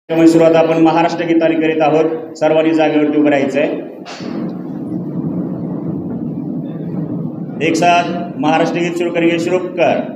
सुरुवात आपण महाराष्ट्र गीताने करीत आहोत। सर्वांनी जागेवरती उभं राहायचंय। एक साथ महाराष्ट्र गीत शुरू करेंगे। शुरू कर।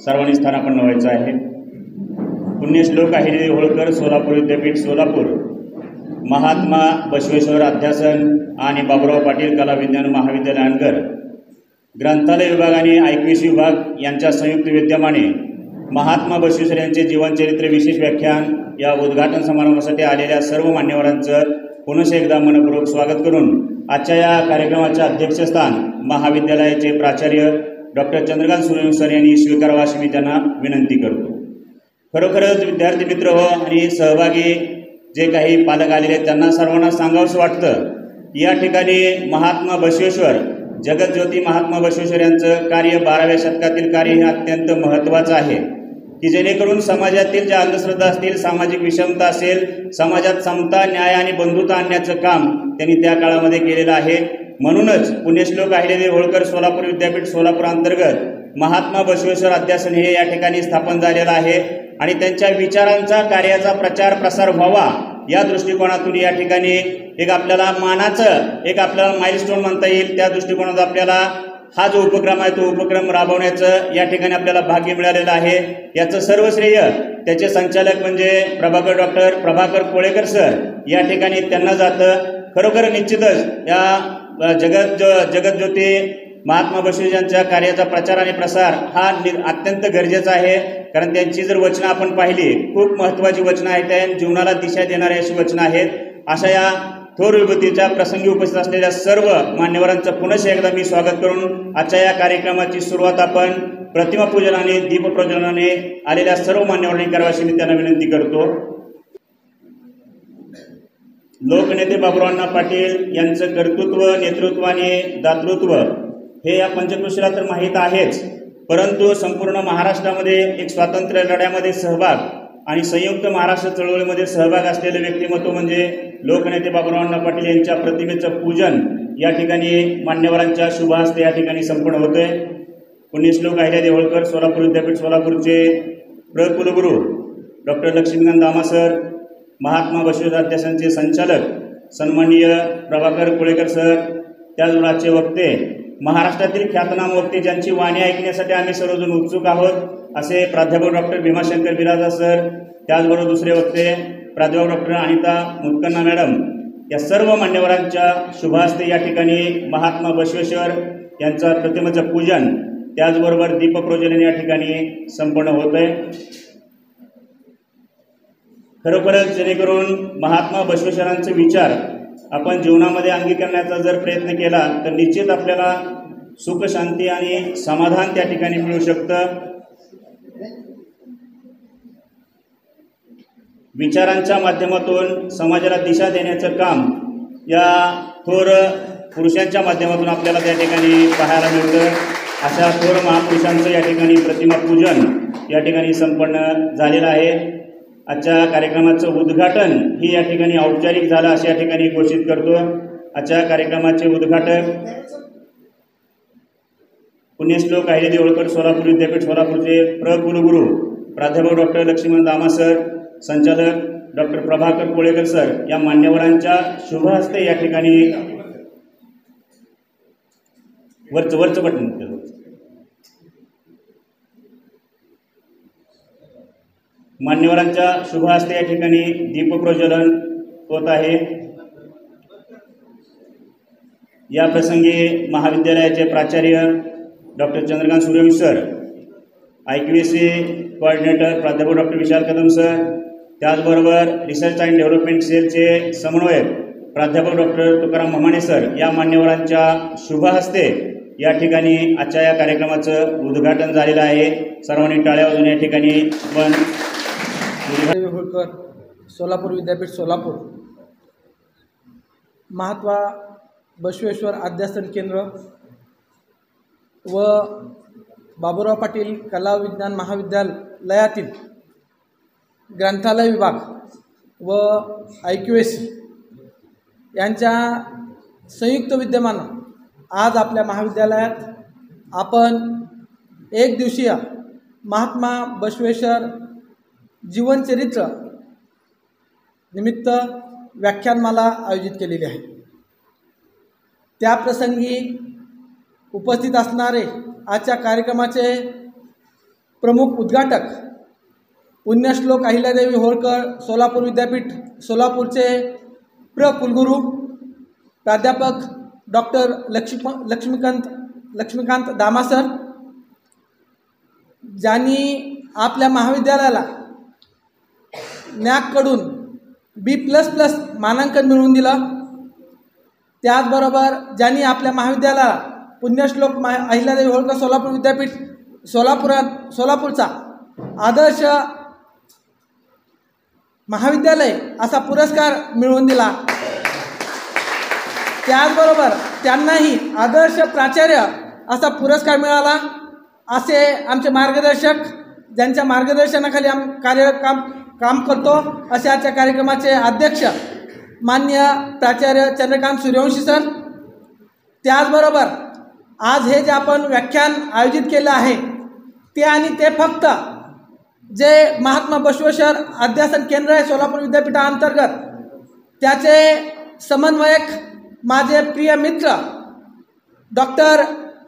सर्वांनी स्थानापन्न व्हायचं आहे। पुण्यश्लोक अहिल्यादेवी होळकर सोलापूर विद्यापीठ सोलापूर, महात्मा बसवेश्वर अध्यासन आणि बाबुराव पाटील कला विज्ञान महाविद्यालय अनगर, ग्रंथालय विभाग आणि ऐकवीस विभाग यांच्या संयुक्त विद्यमाने महात्मा बसवेश्वर यांचे जीवनचरित्र विशेष व्याख्यान या उद्घाटन समारंभासाठी आलेल्या सर्व मान्यवरांचं पुन्हा एकदा मनपूर्वक स्वागत करून आजच्या या कार्यक्रमाचे अध्यक्षस्थान महाविद्यालयाचे प्राचार्य डॉक्टर चंद्रकांत सूर्यवंशी सर यांनी स्वीकारावं अशी मी त्यांना विनंती करतो। खरोखरच विद्यार्थी मित्र हो आणि सहभागी जे काही पालक आलेले आहेत त्यांना सर्वांना सांगावंसं वाटतं, या ठिकाणी महात्मा बसवेश्वर, जगज्योती महात्मा बसवेश्वर यांचं कार्य 12व्या शतकातील कार्य हे अत्यंत महत्त्वाचं आहे की जेणेकरून समाजातील ज्या अंधश्रद्धा असतील, सामाजिक विषमता असेल, समाजात समता, न्याय आणि बंधुता आणण्याचं काम त्यांनी त्या काळामध्ये केलेलं आहे। म्हणूनच पुण्यश्लोक अहिल्यादेवी होळकर सोलापूर विद्यापीठ सोलापूर अंतर्गत महात्मा बसवेश्वर अध्यासन हे या ठिकाणी स्थापन झालेलं आहे आणि त्यांच्या विचारांचा, कार्याचा प्रचार प्रसार व्हावा या दृष्टिकोनातून या ठिकाणी एक आपल्याला मानाचं एक आपल्याला माइलस्टोन म्हणता येईल, त्या दृष्टिकोनात आपल्याला हा जो उपक्रम आहे तो उपक्रम राबवण्याचं या ठिकाणी आपल्याला भाग्य मिळालेलं आहे। याचं सर्व श्रेय त्याचे संचालक म्हणजे डॉक्टर प्रभाकर कोळेकर सर या ठिकाणी त्यांना जातं। खरोखर निश्चितच या जगज्योती महात्मा बसवेश्वर यांच्या कार्याचा प्रचार आणि प्रसार हा अत्यंत गरजेचा आहे, कारण त्यांची जर वचनं आपण पाहिली, खूप महत्त्वाची वचनं आहेत, त्या जीवनाला दिशा देणारी अशी वचनं आहेत। अशा या थोर विभूतीच्या प्रसंगी उपस्थित असलेल्या सर्व मान्यवरांचं पुन्हा एकदा मी स्वागत करून आजच्या या कार्यक्रमाची सुरुवात आपण प्रतिमा पूजन आणि दीपप्रज्वलनाने आलेल्या सर्व मान्यवरांनी करावी अशी मी त्यांना विनंती करतो। लोकनेते बाबुराव पाटील यांचं कर्तृत्व, नेतृत्व आणि दातृत्व हे या पंचक्रोशीला तर माहीत आहेच, परंतु संपूर्ण महाराष्ट्रामध्ये एक स्वातंत्र्य लढ्यामध्ये सहभाग आणि संयुक्त महाराष्ट्र चळवळीमध्ये सहभाग असलेले व्यक्तिमत्व म्हणजे लोकनेते बाबुराव पाटील यांच्या प्रतिमेचं पूजन या ठिकाणी मान्यवरांच्या शुभ हस्ते या ठिकाणी संपन्न होते। पुण्यश्लोक अहिल्यादेवी होळकर सोलापूर विद्यापीठ सोलापूरचे कुलगुरू डॉक्टर लक्ष्मीकांत दामा सर, महात्मा बसवेश्वर अध्यासनचे संचालक सन्माननीय प्रभाकर कोळेकर सर, त्याचबरोबर आजचे वक्ते, महाराष्ट्रातील ख्यातनाम वक्ते ज्यांची वाणी ऐकण्यासाठी आम्ही सर्वजण उत्सुक आहोत असे प्राध्यापक डॉक्टर भीमाशंकर बिराजा सर, त्याचबरोबर दुसरे वक्ते प्राध्यापक डॉक्टर अनिता मुत्कन्ना मॅडम, या सर्व मान्यवरांच्या शुभहस्ते या ठिकाणी महात्मा बसवेश्वर यांच्या प्रतिमेचं पूजन त्याचबरोबर दीपप्रज्वलन या ठिकाणी संपन्न होत आहे। खरोखरच जेणेकरून महात्मा बसवेश्वरांचे विचार आपण जीवनामध्ये अंगीकारण्याचा जर प्रयत्न केला तर निश्चित आपल्याला सुख, शांती आणि समाधान त्या ठिकाणी मिळू शकतं। विचारांच्या माध्यमातून समाजाला दिशा देण्याचं काम या थोर पुरुषांच्या माध्यमातून आपल्याला त्या ठिकाणी पाहायला मिळतं। अशा थोर महापुरुषांचं या ठिकाणी प्रतिमा पूजन या ठिकाणी संपन्न झालेलं आहे। आजच्या कार्यक्रमाचं उद्घाटन ही या ठिकाणी औपचारिक झालं असे या ठिकाणी घोषित करतो। आजच्या कार्यक्रमाचे उद्घाटक पुण्यश्लोक अहिल्यादेवी होळकर सोलापूर विद्यापीठ सोलापूरचे कुलगुरू प्राध्यापक डॉक्टर लक्ष्मण दामा सर, संचालक डॉक्टर प्रभाकर कोळेकर सर या मान्यवरांच्या शुभ हस्ते या ठिकाणी वरचं बटन मान्यवरांच्या शुभ हस्ते या ठिकाणी दीपप्रज्वलन होत आहे। या प्रसंगी महाविद्यालयाचे प्राचार्य doctor Chandrakant Suryavanshi sir, IQAC coordinator प्राध्यापक डॉक्टर विशाल कदम सर, त्याचबरोबर रिसर्च अँड डेव्हलपमेंट सेलचे समन्वयक प्राध्यापक डॉक्टर तुकाराम ममाणे सर या मान्यवरांच्या शुभ हस्ते या ठिकाणी आजच्या या कार्यक्रमाचं उद्घाटन झालेलं आहे। सर्वांनी टाळ्या वाजवून या ठिकाणी पण होळकर सोलापूर विद्यापीठ सोलापूर, महात्मा बसवेश्वर अध्यासन केंद्र व बाबुराव पाटील कला विज्ञान महाविद्यालयातील ग्रंथालय विभाग व IQAC यांच्या संयुक्त विद्यमानं आज आपल्या महाविद्यालयात आपण एक दिवसीय महात्मा बसवेश्वर जीवनचरित्र निमित्त व्याख्यानमाला आयोजित केलेली आहे। त्या प्रसंगी उपस्थित असणारे आजच्या कार्यक्रमाचे प्रमुख उद्घाटक पुण्यश्लोक अहिल्यादेवी होळकर सोलापूर विद्यापीठ सोलापूरचे कुलगुरू प्राध्यापक डॉक्टर लक्ष्मीकांत दामा सर, ज्यांनी आपल्या महाविद्यालयाला NAAC B++ मानांकन मिळवून दिलं। त्याचबरोबर ज्यांनी आपल्या महाविद्यालयाला पुण्यश्लोक अहिल्यादेवी होळकर सोलापूर विद्यापीठ सोलापूरचा आदर्श महाविद्यालय असा पुरस्कार मिळवून दिला। त्याचबरोबर त्यांनाही आदर्श प्राचार्य असा पुरस्कार मिळाला। असे आमचे मार्गदर्शक, ज्यांच्या मार्गदर्शनाखाली काम करतो, असे आजच्या कार्यक्रमाचे अध्यक्ष मान्य प्राचार्य चंद्रकांत सूर्यवंशी सर। त्याचबरोबर आज हे जे आपण व्याख्यान आयोजित केलं आहे ते फक्त जे महात्मा बसवेश्वर अध्यासन केंद्र आहे सोलापूर विद्यापीठाअंतर्गत, त्याचे समन्वयक माझे प्रिय मित्र डॉक्टर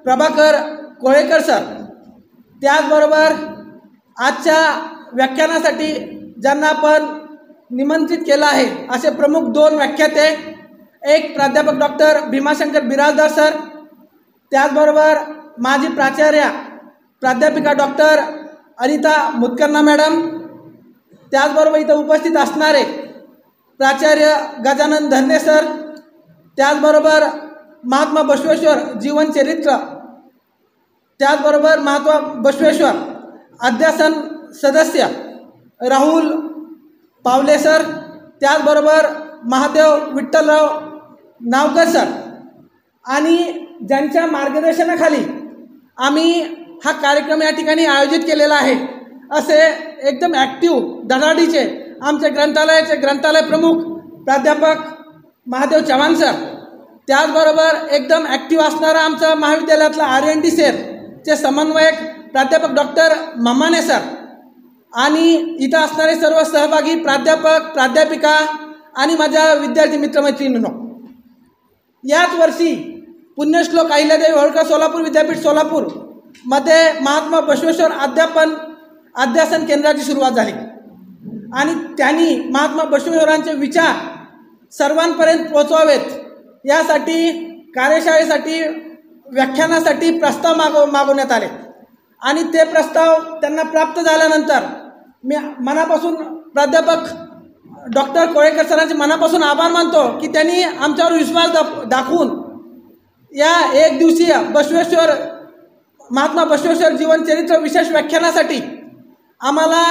प्रभाकर कोळेकर सर, त्याचबरोबर आजच्या व्याख्यानासाठी ज्यांना आपण निमंत्रित केलं आहे असे प्रमुख 2 व्याख्याते, एक प्राध्यापक डॉक्टर भीमाशंकर बिराजदार सर, त्याचबरोबर माजी प्राचार्य प्राध्यापिका डॉक्टर अनिता मुतकर्णा मॅडम, त्याचबरोबर इथं उपस्थित असणारे प्राचार्य गजानन धन्ने सर, त्याचबरोबर महात्मा बसवेश्वर जीवनचरित्र, त्याचबरोबर महात्मा बसवेश्वर अध्यासन सदस्य राहुल पावले सर, त्याचबरोबर महादेव विठ्ठलराव नावकर सर, आणि ज्यांच्या मार्गदर्शनाखाली आम्ही हा कार्यक्रम या ठिकाणी आयोजित केलेला आहे असे एकदम ॲक्टिव्ह धडाडीचे आमचे ग्रंथालय प्रमुख प्राध्यापक महादेव चव्हाण सर, त्याचबरोबर एकदम ॲक्टिव्ह असणारा आमचा महाविद्यालयातला R&D सेलचे समन्वयक प्राध्यापक डॉक्टर ममाने सर, आणि इथं असणारे सर्व सहभागी प्राध्यापक प्राध्यापिका आणि माझ्या विद्यार्थी मित्रमैत्रिणींनो, याच वर्षी पुण्यश्लोक अहिल्यादेवी होळकर सोलापूर विद्यापीठ सोलापूरमध्ये महात्मा बसवेश्वर अध्यासन केंद्राची सुरुवात झाली आणि त्यांनी महात्मा बसवेश्वरांचे विचार सर्वांपर्यंत पोहोचवावेत यासाठी कार्यशाळेसाठी व्याख्यानासाठी प्रस्ताव मागवण्यात आले आणि ते प्रस्ताव त्यांना प्राप्त झाल्यानंतर मी मनापासून प्राध्यापक डॉक्टर कोळेकर सरांचे मनापासून आभार मानतो की त्यांनी आमच्यावर विश्वास दाखवून या एक दिवसीय महात्मा बसवेश्वर जीवनचरित्र विशेष व्याख्यानासाठी आम्हाला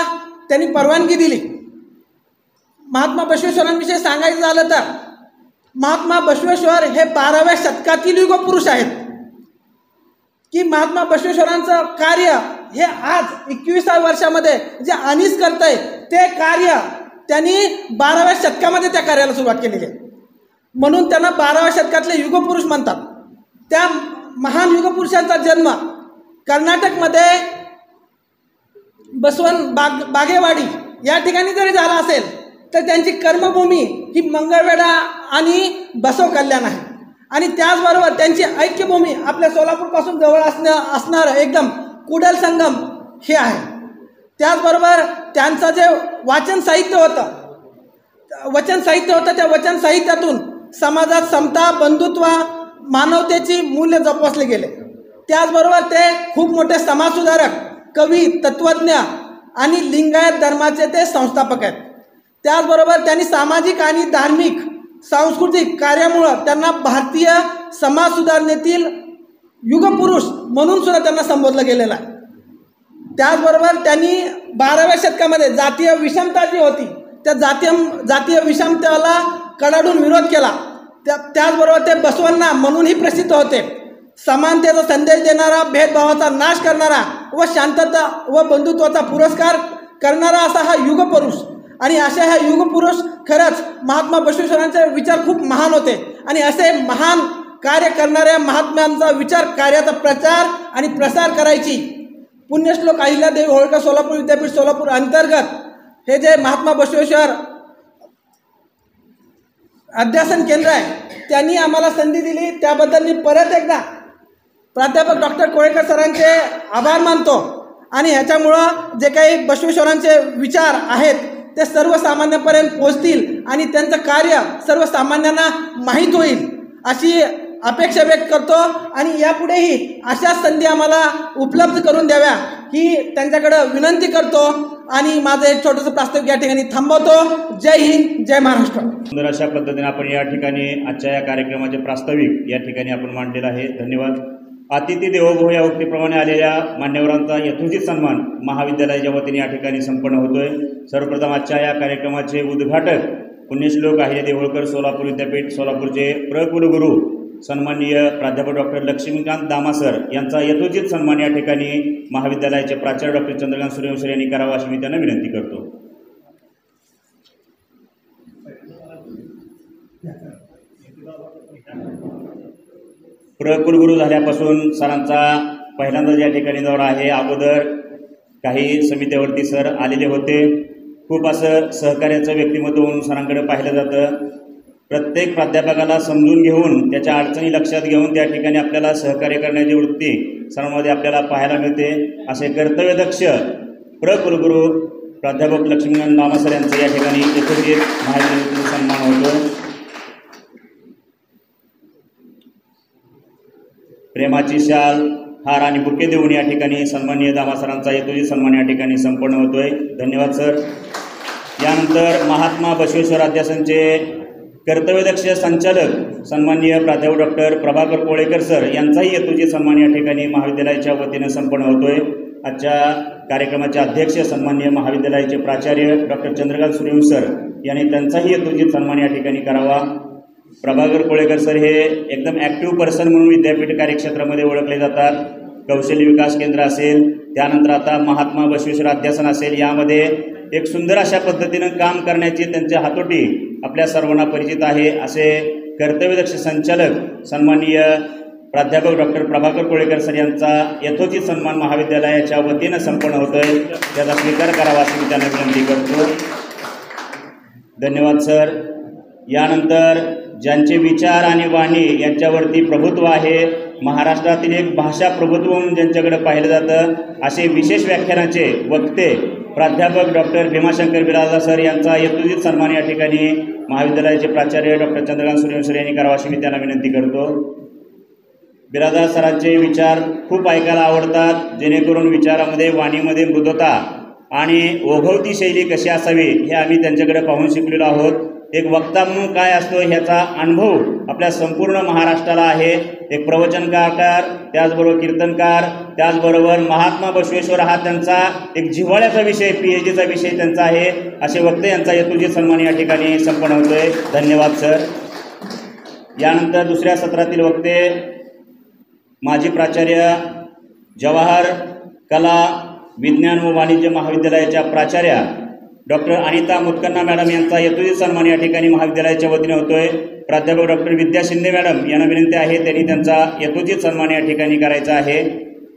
त्यांनी परवानगी दिली। महात्मा बसवेश्वरांविषयी सांगायचं झालं तर महात्मा बसवेश्वर हे 12व्या शतकातील युगपुरुष आहेत, की महात्मा बसवेश्वरांचं कार्य हे आज 21व्या वर्षामध्ये जे अनिस करतंय ते कार्य त्यांनी 12व्या शतकामध्ये त्या कार्याला सुरुवात केलेली आहे. म्हणून त्यांना 12व्या शतकातले युगपुरुष म्हणतात. त्या महान युगपुरुषांचा जन्म कर्नाटकमध्ये बागेवाडी या ठिकाणी जरी झाला असेल तर त्यांची कर्मभूमी ही मंगळवेढा आणि बसव कल्याण आहे. आणि त्याचबरोबर त्यांची ऐक्यभूमी आपल्या सोलापूरपासून जवळ असणारं एकदम कुडल संगम हे आहे. त्याचबरोबर त्यांचं जे वचन साहित्य होतं त्या वचन साहित्यातून समाजात समता, बंधुत्व, मानवतेची मूल्य जपवले गेले. त्याचबरोबर ते खूप मोठे समाजसुधारक, कवी, तत्त्वज्ञ आणि लिंगायत धर्माचे ते संस्थापक आहेत. त्याचबरोबर त्यांनी सामाजिक आणि धार्मिक सांस्कृतिक कार्यामुळं त्यांना भारतीय समाज सुधारणेतील युगपुरुष म्हणून सुद्धा त्यांना संबोधलं गेलेलं आहे. त्याचबरोबर त्यांनी 12व्या शतकामध्ये जातीय विषमता जी होती त्या जातीय विषमतेला कडाडून विरोध केला. त्याचबरोबर ते बसवांना म्हणूनही प्रसिद्ध होते. समानतेचा संदेश देणारा, भेदभावाचा नाश करणारा व शांतता व बंधुत्वाचा पुरस्कार करणारा असा हा युगपुरुष. आणि अशा ह्या युगपुरुष खरंच महात्मा बसवेश्वरांचे विचार खूप महान होते. आणि असे महान कार्य करणाऱ्या महात्म्यांचा विचार कार्याचा प्रचार आणि प्रसार करायची पुण्यश्लोक अहिल्यादेवी होळकर सोलापूर विद्यापीठ सोलापूर अंतर्गत हे जे महात्मा बसवेश्वर अध्यासन केंद्र आहे त्यांनी आम्हाला संधी दिली. त्याबद्दल मी परत एकदा प्राध्यापक डॉक्टर कोळेकर सरांचे आभार मानतो. आणि ह्याच्यामुळं जे काही बसवेश्वरांचे विचार आहेत ते सर्वसामान्यांपर्यंत पोहोचतील आणि त्यांचं कार्य सर्वसामान्यांना माहीत होईल अशी अपेक्षा व्यक्त करतो. आणि यापुढेही अशाच संधी आम्हाला उपलब्ध करून द्याव्या ही त्यांच्याकडं विनंती करतो. आणि माझं एक छोटंसं प्रास्ताविक या ठिकाणी थांबवतो. जय हिंद, जय महाराष्ट्र. सुंदर अशा पद्धतीने आपण या ठिकाणी आजच्या या कार्यक्रमाचे प्रास्ताविक या ठिकाणी आपण मांडलेलं आहे. धन्यवाद. अतिथी देवो या उक्तीप्रमाणे आलेल्या मान्यवरांचा यथोचित सन्मान महाविद्यालयाच्या वतीने या ठिकाणी संपन्न होतोय. सर्वप्रथम आजच्या या कार्यक्रमाचे उद्घाटक पुण्यश्लोक अहिल्यादेवी होळकर सोलापूर विद्यापीठ सोलापूरचे कुलगुरू सन्माननीय प्राध्यापक डॉक्टर लक्ष्मीकांत दामासर यांचा यथोचित सन्मान या ठिकाणी महाविद्यालयाचे प्राचार्य डॉक्टर चंद्रकांत सूर्यवंशी यांनी करावा अशी मी त्यांना विनंती करतो. कुलगुरू झाल्यापासून सरांचा पहिल्यांदाच या ठिकाणी दौरा आहे. अगोदर काही समित्यावरती सर आलेले होते. खूप असं सहकार्याचं व्यक्तिमत्व म्हणून सरांकडे पाहिलं जातं. प्रत्येक प्राध्यापकाला समजून घेऊन त्याच्या अडचणी लक्षात घेऊन त्या ठिकाणी आपल्याला सहकार्य करण्याची वृत्ती सरांमध्ये आपल्याला पाहायला मिळते. असे कर्तव्यदक्ष कुलगुरू प्राध्यापक लक्ष्मीकांत दामासर यांचं या ठिकाणी यथोचित महाविद्यालयातून सन्मान होतो. प्रेमाची शाल, हार आणि बुके देऊन या ठिकाणी सन्माननीय दामासरांचा यथोचित सन्मान या ठिकाणी संपन्न होतोय. धन्यवाद सर. यानंतर महात्मा बसवेश्वर अध्यासनचे कर्तव्यदक्ष संचालक सन्माननीय प्राध्यापक डॉक्टर प्रभाकर कोळेकर सर यांचाही यथोचित सन्मान या ठिकाणी महाविद्यालयाच्या वतीने संपन्न होतोय. आजच्या कार्यक्रमाचे अध्यक्ष सन्माननीय महाविद्यालयाचे प्राचार्य डॉक्टर चंद्रकांत सूर्यवंशी सर यांनी त्यांचाही यथोचित सन्मान या ठिकाणी करावा. प्रभाकर कोळेकर सर हे एकदम ॲक्टिव्ह पर्सन म्हणून विद्यापीठ कार्यक्षेत्रामध्ये ओळखले जातात. कौशल्य विकास केंद्र असेल, त्यानंतर आता महात्मा बसवेश्वर अध्यासन असेल, यामध्ये एक सुंदर अशा पद्धतीनं काम करण्याची त्यांची हातोटी आपल्या सर्वांना परिचित आहे. असे कर्तव्यदक्ष संचालक सन्माननीय प्राध्यापक डॉक्टर प्रभाकर कोळेकर सर यांचा यथोचित सन्मान महाविद्यालयाच्या वतीनं संपन्न होतोय. त्याचा स्वीकार करावा अशी मी त्यांना विनंती करतो. धन्यवाद सर. यानंतर ज्यांचे विचार आणि वाणी यांच्यावरती प्रभुत्व आहे, महाराष्ट्रातील एक भाषा प्रभुत्व म्हणून ज्यांच्याकडे पाहिलं जातं, असे विशेष व्याख्यानाचे वक्ते प्राध्यापक डॉक्टर भीमाशंकर बिराजदार सर यांचा यथोचित सन्मान या ठिकाणी महाविद्यालयाचे प्राचार्य डॉक्टर चंद्रकांत सूर्यवंशी यांनी करावा अशी मी त्यांना विनंती करतो. बिराजदार सरांचे विचार खूप ऐकायला आवडतात, जेणेकरून विचारामध्ये वाणीमध्ये मृदुता आणि ओघवती शैली कशी असावी हे आम्ही त्यांच्याकडे पाहून शिकलेलो आहोत. एक वक्ता म्हणून काय असतो ह्याचा अनुभव आपल्या संपूर्ण महाराष्ट्राला आहे. एक प्रवचनकार, त्याचबरोबर कीर्तनकार, त्याचबरोबर महात्मा बसवेश्वर हा त्यांचा एक जिव्हाळ्याचा विषय, PhDचा विषय त्यांचा आहे. असे वक्ते यांचा यथोचित सन्मान या ठिकाणी संपन्न होतोय. धन्यवाद सर. यानंतर दुसऱ्या सत्रातील वक्ते माजी प्राचार्य जवाहर कला विज्ञान व वाणिज्य महाविद्यालयाच्या प्राचार्या डॉक्टर अनिता मुतकन्ना मॅडम यांचा यथोचित सन्मान या ठिकाणी महाविद्यालयाच्या वतीने होतोय। प्राध्यापक डॉक्टर विद्या शिंदे मॅडम यांना विनंती आहे त्यांनी त्यांचा यथोचित सन्मान या ठिकाणी करायचा आहे।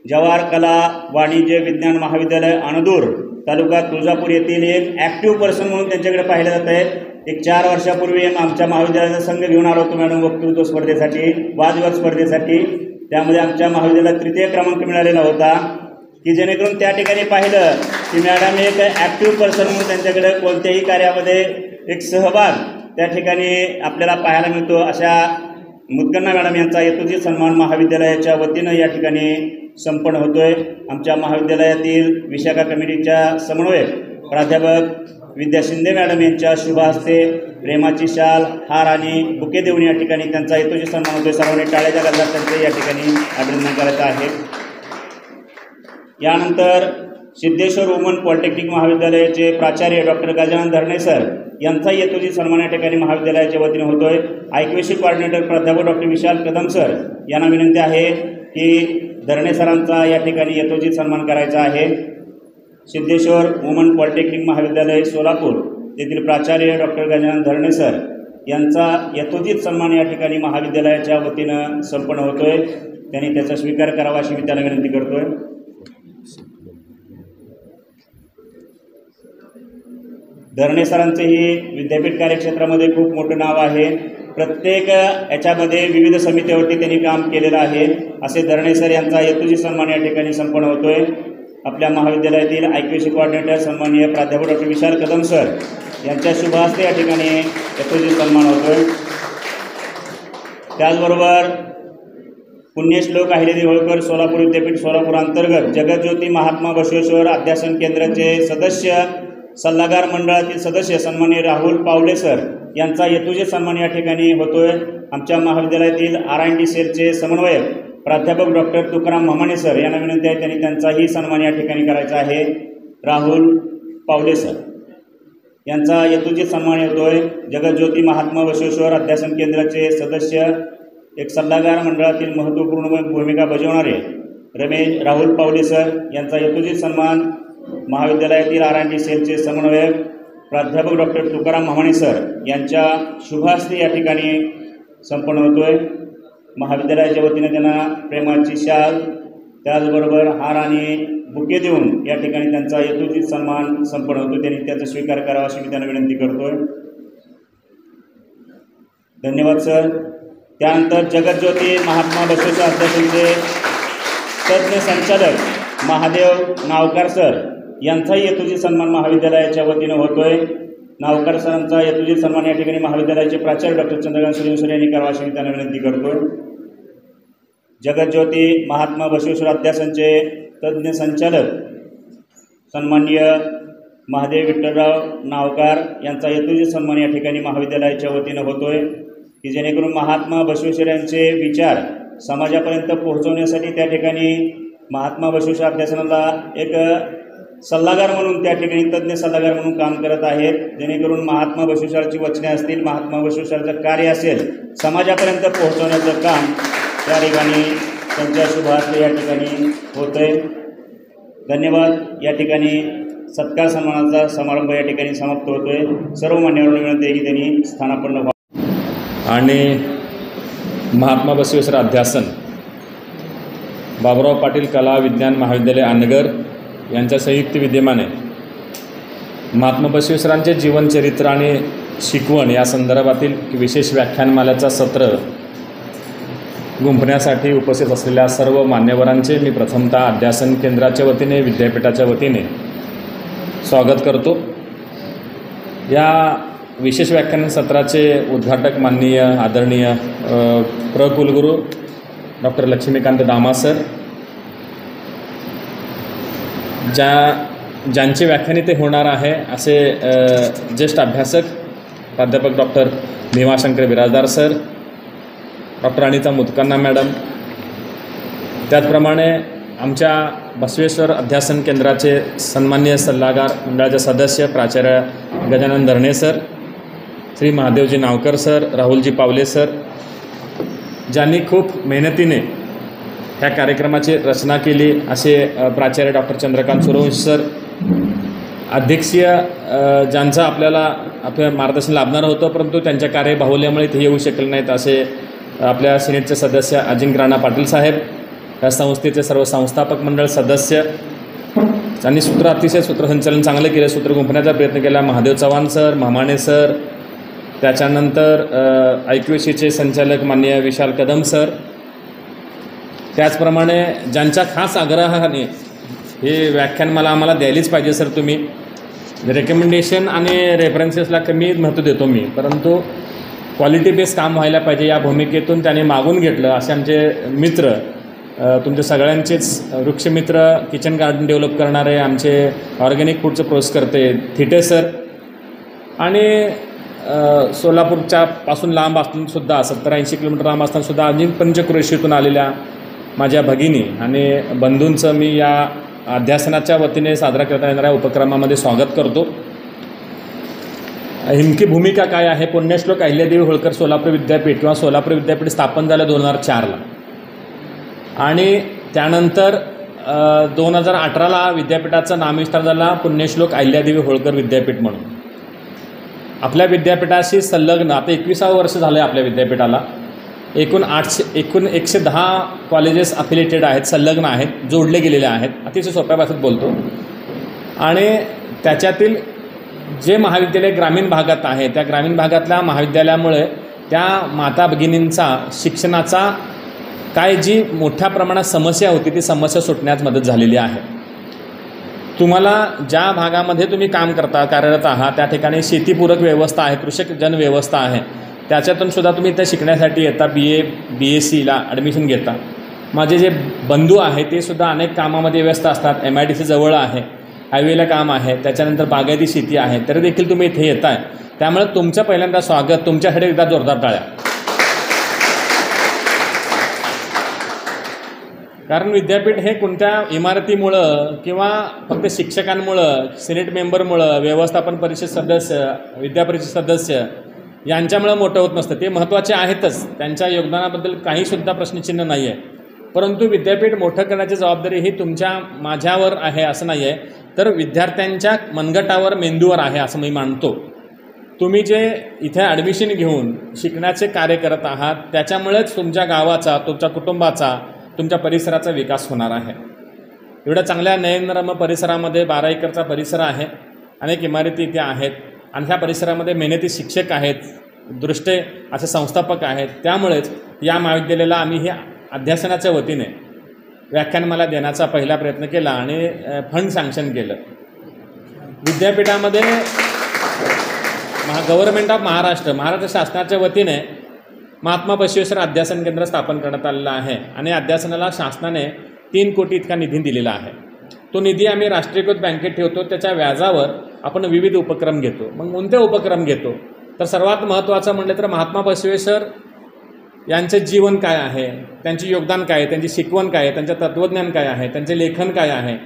जवाहर कला वाणिज्य विज्ञान महाविद्यालय अणदूर तालुका तुळजापूर येथील एक ॲक्टिव्ह पर्सन म्हणून त्यांच्याकडे पाहिलं जात आहे। एक 4 वर्षापूर्वी आमच्या महाविद्यालयाचा संघ घेऊन आलो होतो मॅडम वक्तृत्व स्पर्धेसाठी, वादविवाद स्पर्धेसाठी। त्यामध्ये आमच्या महाविद्यालयाला 3य क्रमांक मिळालेला होता की जेणेकरून त्या ठिकाणी पाहिलं की मॅडम एक ॲक्टिव्ह पर्सन म्हणून त्यांच्याकडे कोणत्याही कार्यामध्ये एक सहभाग त्या ठिकाणी आपल्याला पाहायला मिळतो। अशा मुतकन्ना मॅडम यांचा यथोचित सन्मान महाविद्यालयाच्या वतीनं या ठिकाणी संपन्न होतोय। आमच्या महाविद्यालयातील विशाखा कमिटीच्या समन्वयक प्राध्यापक विद्या शिंदे मॅडम यांच्या शुभ हस्ते प्रेमाची शाल, हार आणि बुके देऊन या ठिकाणी त्यांचा यथोचित सन्मान होतोय। सर्वांनी टाळ्याच्या गजरात त्यांचे या ठिकाणी अभिनंदन करायचं आहे। यानंतर सिद्धेश्वर वुमन पॉलिटेक्निक महाविद्यालयाचे प्राचार्य डॉक्टर गजानन धरणे सर यांचा यथोचित सन्मान या ठिकाणी महाविद्यालयाच्या वतीने होतोय। ऐकवेशी कोऑर्डिनेटर प्राध्यापक डॉक्टर विशाल कदम सर यांना विनंती आहे की धरणे सरांचा या ठिकाणी यथोचित सन्मान करायचा आहे। सिद्धेश्वर वुमन पॉलिटेक्निक महाविद्यालय सोलापूर येथील प्राचार्य डॉक्टर गजानन धरणे सर यांचा यथोचित सन्मान या ठिकाणी महाविद्यालयाच्या वतीनं संपन्न होतोय। त्यांनी त्याचा स्वीकार करावा अशी मी त्यांना विनंती करतोय। धरणे सरांचेही विद्यापीठ कार्यक्षेत्रामध्ये खूप मोठं नाव आहे। प्रत्येक याच्यामध्ये विविध समित्यावरती त्यांनी काम केलेलं आहे। असे धरणे सर यांचा यथोचित सन्मान या ठिकाणी संपन्न होतोय। आपल्या महाविद्यालयातील ऐक्यवेशी कोऑर्डिनेटर सन्माननीय प्राध्यापक डॉक्टर विशाल कदम सर यांच्या शुभ हस्ते या ठिकाणी यथोचित सन्मान होतोय। त्याचबरोबर पुण्यश्लोक अहिल्यादेवी होळकर सोलापूर विद्यापीठ सोलापूर अंतर्गत जगज्योती महात्मा बसवेश्वर अध्यासन केंद्राचे सदस्य सल्लागार मंडळातील सदस्य सन्माननीय राहुल पावले सर यांचा यथोचित सन्मान या ठिकाणी होतोय। आमच्या महाविद्यालयातील R&D सेलचे समन्वयक प्राध्यापक डॉक्टर तुकाराम म्हमाणे सर यांना विनंती आहे त्यांनी त्यांचाही सन्मान या ठिकाणी करायचा आहे। राहुल पावले सर यांचा यथोचित सन्मान होतोय। जगज्योती महात्मा बसवेश्वर अध्यासन केंद्राचे सदस्य एक सल्लागार मंडळातील महत्त्वपूर्ण भूमिका बजावणारे राहुल पावले सर यांचा यथोचित सन्मान महाविद्यालयातील R&D सेलचे समन्वयक प्राध्यापक डॉक्टर तुकाराम म्हमाणे सर यांच्या शुभ हस्ते या ठिकाणी संपन्न होतोय। महाविद्यालयाच्या वतीने त्यांना प्रेमाची शाल त्याचबरोबर हार आणि बुके देऊन या ठिकाणी त्यांचा यथोचित सन्मान संपन्न होतो। त्यांनी त्याचा स्वीकार करावा अशी मी त्यांना विनंती करतोय। धन्यवाद सर। त्यानंतर जगज्योती महात्मा बसवेश्वर अध्यासनचे तज्ज्ञ संचालक महादेव नावकार सर यांचाही यथोचित सन्मान महाविद्यालयाच्या वतीनं होतोय। नावकार सरांचा यथोचित सन्मान या ठिकाणी महाविद्यालयाचे प्राचार्य डॉक्टर चंद्रकांत सूर्यवंशी यांनी करावा अशी मी त्यांना विनंती करतोय। जगज्योती महात्मा बसवेश्वर अध्यासनचे तज्ज्ञ संचालक सन्माननीय महादेव विठ्ठलराव नावकार यांचा यथोचित सन्मान या ठिकाणी महाविद्यालयाच्या वतीनं होतोय की जेणेकरून महात्मा बसवेश्वर यांचे विचार समाजापर्यंत पोहोचवण्यासाठी त्या ठिकाणी महात्मा बसवेश्वर अध्यासनाला एक सल्लागार म्हणून त्या ठिकाणी तज्ज्ञ सल्लागार म्हणून काम करत आहेत। जेणेकरून महात्मा बसवेश्वराची वचने असतील, महात्मा बसवेश्वराचं कार्य असेल, समाजापर्यंत पोहोचवण्याचं काम त्या ठिकाणी त्यांच्या शुभ हस्ते या ठिकाणी होतंय। धन्यवाद। या ठिकाणी सत्कार सन्मानाचा समारंभ या ठिकाणी समाप्त होतोय। सर्व मान्यवरांना विनंती आहे की त्यांनी स्थानापन्न व्हावं। आणि महात्मा बसवेश्वर अध्यासन बाबुराव पाटील कला विज्ञान महाविद्यालय अनगर यांच्या संयुक्त विद्यमाने महात्मा बसवेश्वरांचे जीवनचरित्र आणि शिकवण या संदर्भातील विशेष व्याख्यानमालेचा सत्र गुंफण्यासाठी उपस्थित असलेल्या सर्व मान्यवरांचे मी प्रथमतः अध्यासन केंद्राच्या वतीने विद्यापीठाच्या वतीने स्वागत करतो। या विशेष व्याख्यान सत्राचे उद्घाटक माननीय आदरणीय कुलगुरू डॉक्टर लक्ष्मीकांत दामा सर ज्यांचे व्याख्यान इथे होणार आहे असे ज्येष्ठ अभ्यासक प्राध्यापक doctor Bhimashankar Birajdar sir, doctor Anita Mutkanna madam, त्याचप्रमाणे आमच्या बसवेश्वर अध्यासन केंद्राचे सन्माननीय सल्लागार मंडळाचे सदस्य प्राचार्य गजानन धरणे सर, श्री महादेवजी नावकर सर, राहुलजी पावले सर, ज्यांनी खूप मेहनतीने ह्या कार्यक्रमाची रचना केली असे प्राचार्य डॉक्टर चंद्रकांत सूर्यवंशी सर, अध्यक्षीय ज्यांचं आपल्या मार्गदर्शन लाभणार होतं परंतु त्यांच्या कार्यबाहुल्यामुळे ते येऊ शकले नाहीत असे आपल्या सिनेटचे सदस्य अजिंक्य राणा पाटील साहेब, या संस्थेचे सर्व संस्थापक मंडळ सदस्य, त्यांनी अतिशय सूत्रसंचालन चांगलं केलं, सूत्र गुंफण्याचा प्रयत्न केला, महादेव चव्हाण सर, मामाणे सर, त्याच्यानंतर IQACचे संचालक माननीय विशाल कदम सर, त्याचप्रमाणे ज्यांच्या खास आग्रहाने हे व्याख्यान आम्हाला द्यायलाच पाहिजे सर, तुम्ही रेकमेंडेशन आणि रेफरन्सेसला कमी महत्त्व देतो मी, परंतु क्वालिटी बेस काम व्हायला पाहिजे या भूमिकेतून त्याने मागून घेतलं असे आमचे मित्र, तुमचे सगळ्यांचेच वृक्षमित्र, किचन गार्डन डेव्हलप करणारे, आमचे ऑर्गॅनिक फूडचं प्रोसेस करते थिटे सर, आणि सोलापूरच्या पासून लांब असूनसुद्धा 70-80 किलोमीटर लांब असतानासुद्धा अजून पंचक्रोशीतून आलेल्या माझ्या भगिनी आणि बंधूंचं मी या अध्यासनाच्या वतीने साजरा करता येणाऱ्या उपक्रमामध्ये स्वागत करतो. हिमकी भूमिका काय आहे? पुण्यश्लोक अहिल्यादेवी होळकर सोलापूर विद्यापीठ किंवा सोलापूर विद्यापीठ स्थापन झालं 2004ला आणि त्यानंतर 2018ला विद्यापीठाचं नामविस्तार झाला पुण्यश्लोक अहिल्यादेवी होळकर विद्यापीठ म्हणून. आपल्या विद्यापीठाशी संलग्न आता 21वं वर्ष झालं आहे आपल्या विद्यापीठाला. एकूण 110 कॉलेजेस अफिलिएटेड आहेत, संलग्न आहेत, जोडले गेलेले आहेत, अतिशय सोप्या भाषेत बोलतो. आणि त्याच्यातील जे महाविद्यालय ग्रामीण भागात आहे त्या ग्रामीण भागातल्या महाविद्यालयामुळे त्या माता भगिनींचा शिक्षणाचा काय जी मोठ्या प्रमाणात समस्या होती ती समस्या सुटण्यास मदत झालेली आहे. तुम्हाला ज्या भागामध्ये तुम्ही काम करता कार्यरत आहात त्या ठिकाणी शेतीपूरक व्यवस्था आहे, कृषक जन व्यवस्था आहे, त्याच्यातून सुद्धा तुम्ही इथे शिकण्यासाठी येता, BA BScला ॲडमिशन घेता. माझे जे बंधू आहेत ते सुद्धा अनेक कामामध्ये व्यस्त असतात, MIDC जवळ आहे, हायवेला काम आहे, त्याच्यानंतर बागायती शेती आहे, तरी देखील तुम्ही इथे येत आहे. त्यामुळे तुमचं पहिल्यांदा स्वागत, तुमच्याकडे एकदा जोरदार टाळ्या. कारण विद्यापीठ हे कोणत्या इमारतीमुळं किंवा फक्त शिक्षकांमुळं, सिनेट मेंबरमुळं, व्यवस्थापन परिषद सदस्य, विद्यापरिषद सदस्य यांच्यामुळं मोठं होत नसतं. ते महत्त्वाचे आहेतच, त्यांच्या योगदानाबद्दल काहीसुद्धा प्रश्नचिन्ह नाही आहे, परंतु विद्यापीठ मोठं करण्याची जबाबदारी ही माझ्यावर आहे असं नाही आहे, तर विद्यार्थ्यांच्या मनगटावर, मेंदूवर आहे असं मी मानतो. तुम्ही जे इथे ॲडमिशन घेऊन शिकण्याचे कार्य करत आहात त्याच्यामुळेच तुमच्या गावाचा, तुमच्या कुटुंबाचा, तुमच्या परिसराचा विकास होणार आहे. एवढ्या चांगल्या नयनरम्य परिसरामध्ये 12 एकरचा परिसर आहे, अनेक इमारती इथे आहेत आणि ह्या परिसरामध्ये मेहनती शिक्षक आहेत, दृष्टे असे संस्थापक आहेत. त्यामुळेच या महाविद्यालयाला आम्ही हे अध्यासनाच्या वतीने व्याख्यानमाला देण्याचा पहिला प्रयत्न केला आणि फंड सँक्शन केलं. विद्यापीठामध्ये गव्हर्नमेंट ऑफ महाराष्ट्र शासनाच्या वतीने महात्मा बसवेश्वर अध्यासन केंद्र स्थापन करण्यात आलेलं आहे आणि अध्यासनाला शासनाने 3 कोटी इतका निधी दिलेला आहे. तो निधी आम्ही राष्ट्रीयकृत बँकेत ठेवतो, त्याच्या व्याजावर आपण विविध उपक्रम घेतो. मग कोणते उपक्रम घेतो तर सर्वात महत्त्वाचं म्हटलं तर महात्मा बसवेश्वर यांचे जीवन काय आहे, त्यांचे योगदान काय आहे, त्यांची शिकवण काय आहे, त्यांचं तत्त्वज्ञान काय आहे, त्यांचे लेखन काय आहे,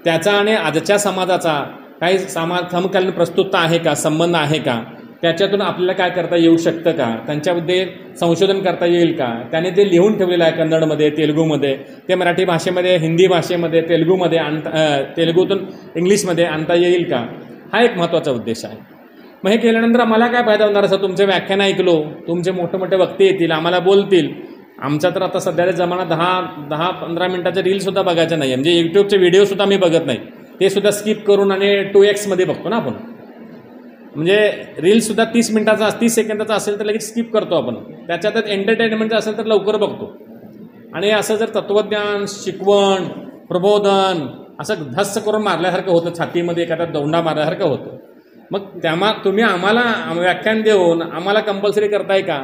त्याचा आणि आजच्या समाजाचा काही समकालीन प्रस्तुतता आहे का, संबंध आहे का, त्याच्यातून आपल्याला काय करता येऊ शकतं का, त्यांच्यामध्ये संशोधन करता येईल का, त्याने ते लिहून ठेवलेलं आहे कन्नडमध्ये, तेलुगूमध्ये, ते मराठी भाषेमध्ये, हिंदी भाषेमध्ये, तेलुगूमध्ये तेलुगूतून इंग्लिशमध्ये आणता येईल का, हा एक महत्त्वाचा उद्देश आहे. मग हे केल्यानंतर आम्हाला काय फायदा होणार? असं तुमचे व्याख्यान ऐकलो, तुमचे मोठे मोठे वक्ते येतील, आम्हाला बोलतील. आमचा तर आता सध्याच्या जमाना 10-15 मिनटाचे रीलसुद्धा बघायचं नाही, म्हणजे यूट्यूबचे व्हिडिओसुद्धा मी बघत नाही, ते सुद्धा स्किप करून आणि 2x मध्ये बघतो ना आपण. म्हणजे रीलसुद्धा 30 मिनटाचा 30 सेकंदाचा असेल तर लगेच स्किप करतो आपण, त्याच्यातच एंटरटेनमेंटचं असेल तर लवकर बघतो. आणि असं जर तत्त्वज्ञान, शिकवण, प्रबोधन असं धस्स करून मारल्यासारखं होतं, छातीमध्ये एखादा दोंडा मारल्यासारखं होतं. मग तुम्ही आम्हाला व्याख्यान देऊन आम्हाला कंपल्सरी करताय का?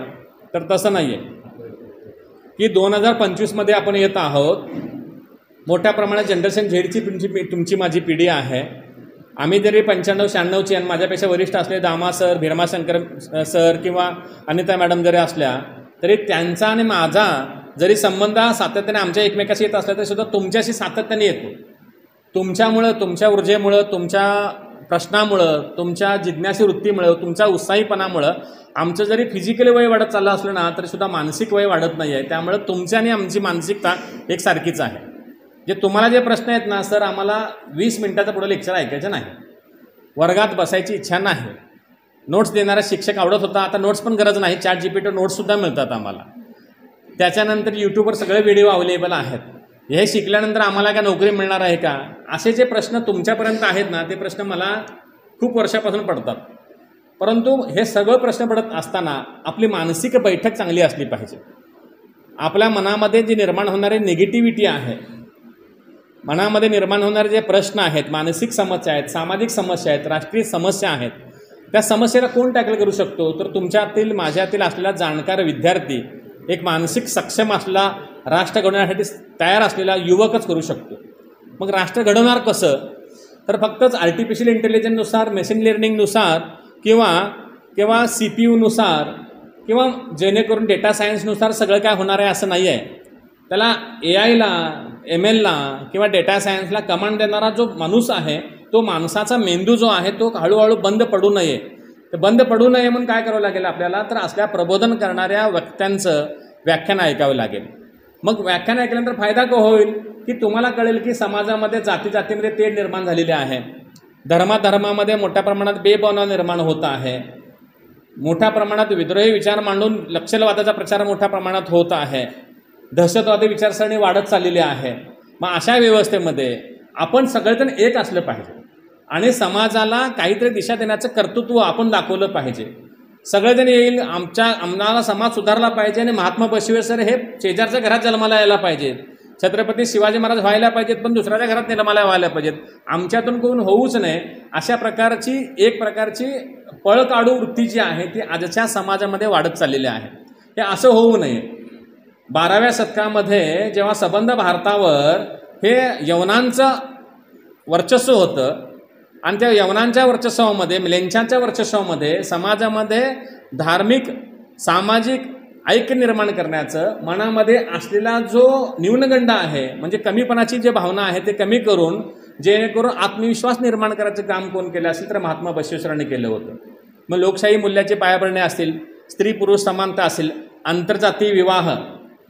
तर तसं नाही आहे की 2025मध्ये आपण येत आहोत. मोठ्या प्रमाणात जनरेशन झेडची तुमची माझी पिढी आहे. आम्ही जरी 95-96ची आणि माझ्यापेक्षा वरिष्ठ असले दामा सर, भीमाशंकर सर किंवा अनिता मॅडम जरी असल्या तरी त्यांचा आणि माझा जरी संबंध सातत्याने आमच्या एकमेकाशी येत असला तरी सुद्धा तुमच्याशी सातत्याने येतो. तुमच्यामुळं, तुमच्या ऊर्जेमुळं, तुमच्या प्रश्नामुळं, तुमच्या जिज्ञासी वृत्तीमुळं, तुमच्या उत्साहीपणामुळं आमचं जरी फिजिकली वय वाढत चाललं असलं ना तरीसुद्धा मानसिक वय वाढत नाही आहे. त्यामुळं तुमची आणि आमची मानसिकता एकसारखीच आहे. जे तुम्हाला जे प्रश्न आहेत ना सर, आम्हाला 20 मिनिटाचं पुढं लेक्चर ऐकायचं नाही, वर्गात बसायची इच्छा नाही. नोट्स देणारा शिक्षक आवडत होता, आता नोट्स पण गरज नाही, ChatGPT नोट्ससुद्धा मिळतात आम्हाला. त्याच्यानंतर यूट्यूबवर सगळे व्हिडिओ अवेलेबल आहेत. हे शिकल्यानंतर आम्हाला काय नोकरी मिळणार आहे का, असे जे प्रश्न तुमच्यापर्यंत आहेत ना ते प्रश्न मला खूप वर्षापासून पडतात. परंतु हे सगळं प्रश्न पडत असताना आपली मानसिक बैठक चांगली असली पाहिजे. आपल्या मनामध्ये जी निर्माण होणारी निगेटिव्हिटी आहे, मनामध्ये निर्माण होणारे जे प्रश्न आहेत, मानसिक समस्या आहेत, सामाजिक समस्या आहेत, राष्ट्रीय समस्या आहेत, त्या समस्येला कोण टॅकल करू शकतो तर तुमच्यातील माझ्यातील असलेला जाणकार विद्यार्थी, एक मानसिक सक्षम असलेला, राष्ट्र घडवण्यासाठी तयार असलेला युवकच करू शकतो. मग राष्ट्र घडवणार कसं तर फक्तच आर्टिफिशियल इंटेलिजन्सनुसार, मशीन लर्निंगनुसार किंवा CPU किंवा जेणेकरून डेटा सायन्सनुसार सगळं काय होणार आहे असं नाही आहे. त्याला AIला, MLला किंवा डेटा सायन्सला कमांड देणारा जो माणूस आहे, तो माणसाचा मेंदू जो आहे तो हळूहळू बंद पडू नये. तर बंद पडू नये म्हणून काय करावं लागेल आपल्याला तर असल्या प्रबोधन करणाऱ्या वक्त्यांचं व्याख्यान ऐकावं लागेल. मग व्याख्यान ऐकल्यानंतर फायदा का होईल की तुम्हाला कळेल की समाजामध्ये जातीमध्ये तेढ निर्माण झालेले आहे, धर्मामध्ये मोठ्या प्रमाणात बेबनाव निर्माण होत आहे, मोठ्या प्रमाणात विद्रोही विचार मांडून नक्षलवादाचा प्रचार मोठ्या प्रमाणात होत आहे, दहशतवादी विचारसरणी वाढत चाललेली आहे. मग अशा व्यवस्थेमध्ये आपण सगळेजण एक असलं पाहिजे आणि समाजाला काहीतरी दिशा देण्याचं कर्तृत्व आपण दाखवलं पाहिजे. सगळेजण येईल, आम्हाला समाज सुधारला पाहिजे आणि महात्मा बसवेश्वर हे शेजारच्या घरात जन्माला यायला पाहिजेत, छत्रपती शिवाजी महाराज व्हायला पाहिजेत पण दुसऱ्याच्या घरात निर्माला व्हायला पाहिजेत, आमच्यातून कोण होऊच नये. अशा प्रकारची एक प्रकारची पळ काढू वृत्ती जी आहे ती आजच्या समाजामध्ये वाढत चाललेली आहे. हे असं होऊ नये. 12व्या शतकामध्ये जेव्हा संबंध भारतावर हे यवनांचं वर्चस्व होतं आणि त्या यवनांच्या वर्चस्वामध्ये, लेंचाच्या वर्चस्वामध्ये समाजामध्ये धार्मिक, सामाजिक ऐक्य निर्माण करण्याचं मनामध्ये असलेला जो न्यूनगंड आहे, म्हणजे कमीपणाची जी भावना आहे ते कमी करून जेणेकरून आत्मविश्वास निर्माण करायचं काम कोण केलं असेल तर महात्मा बसवेश्वरांनी केलं होतं. मग लोकशाही मूल्याचे पायाभरणे असतील, स्त्री पुरुष समानता असेल, आंतरजातीय विवाह,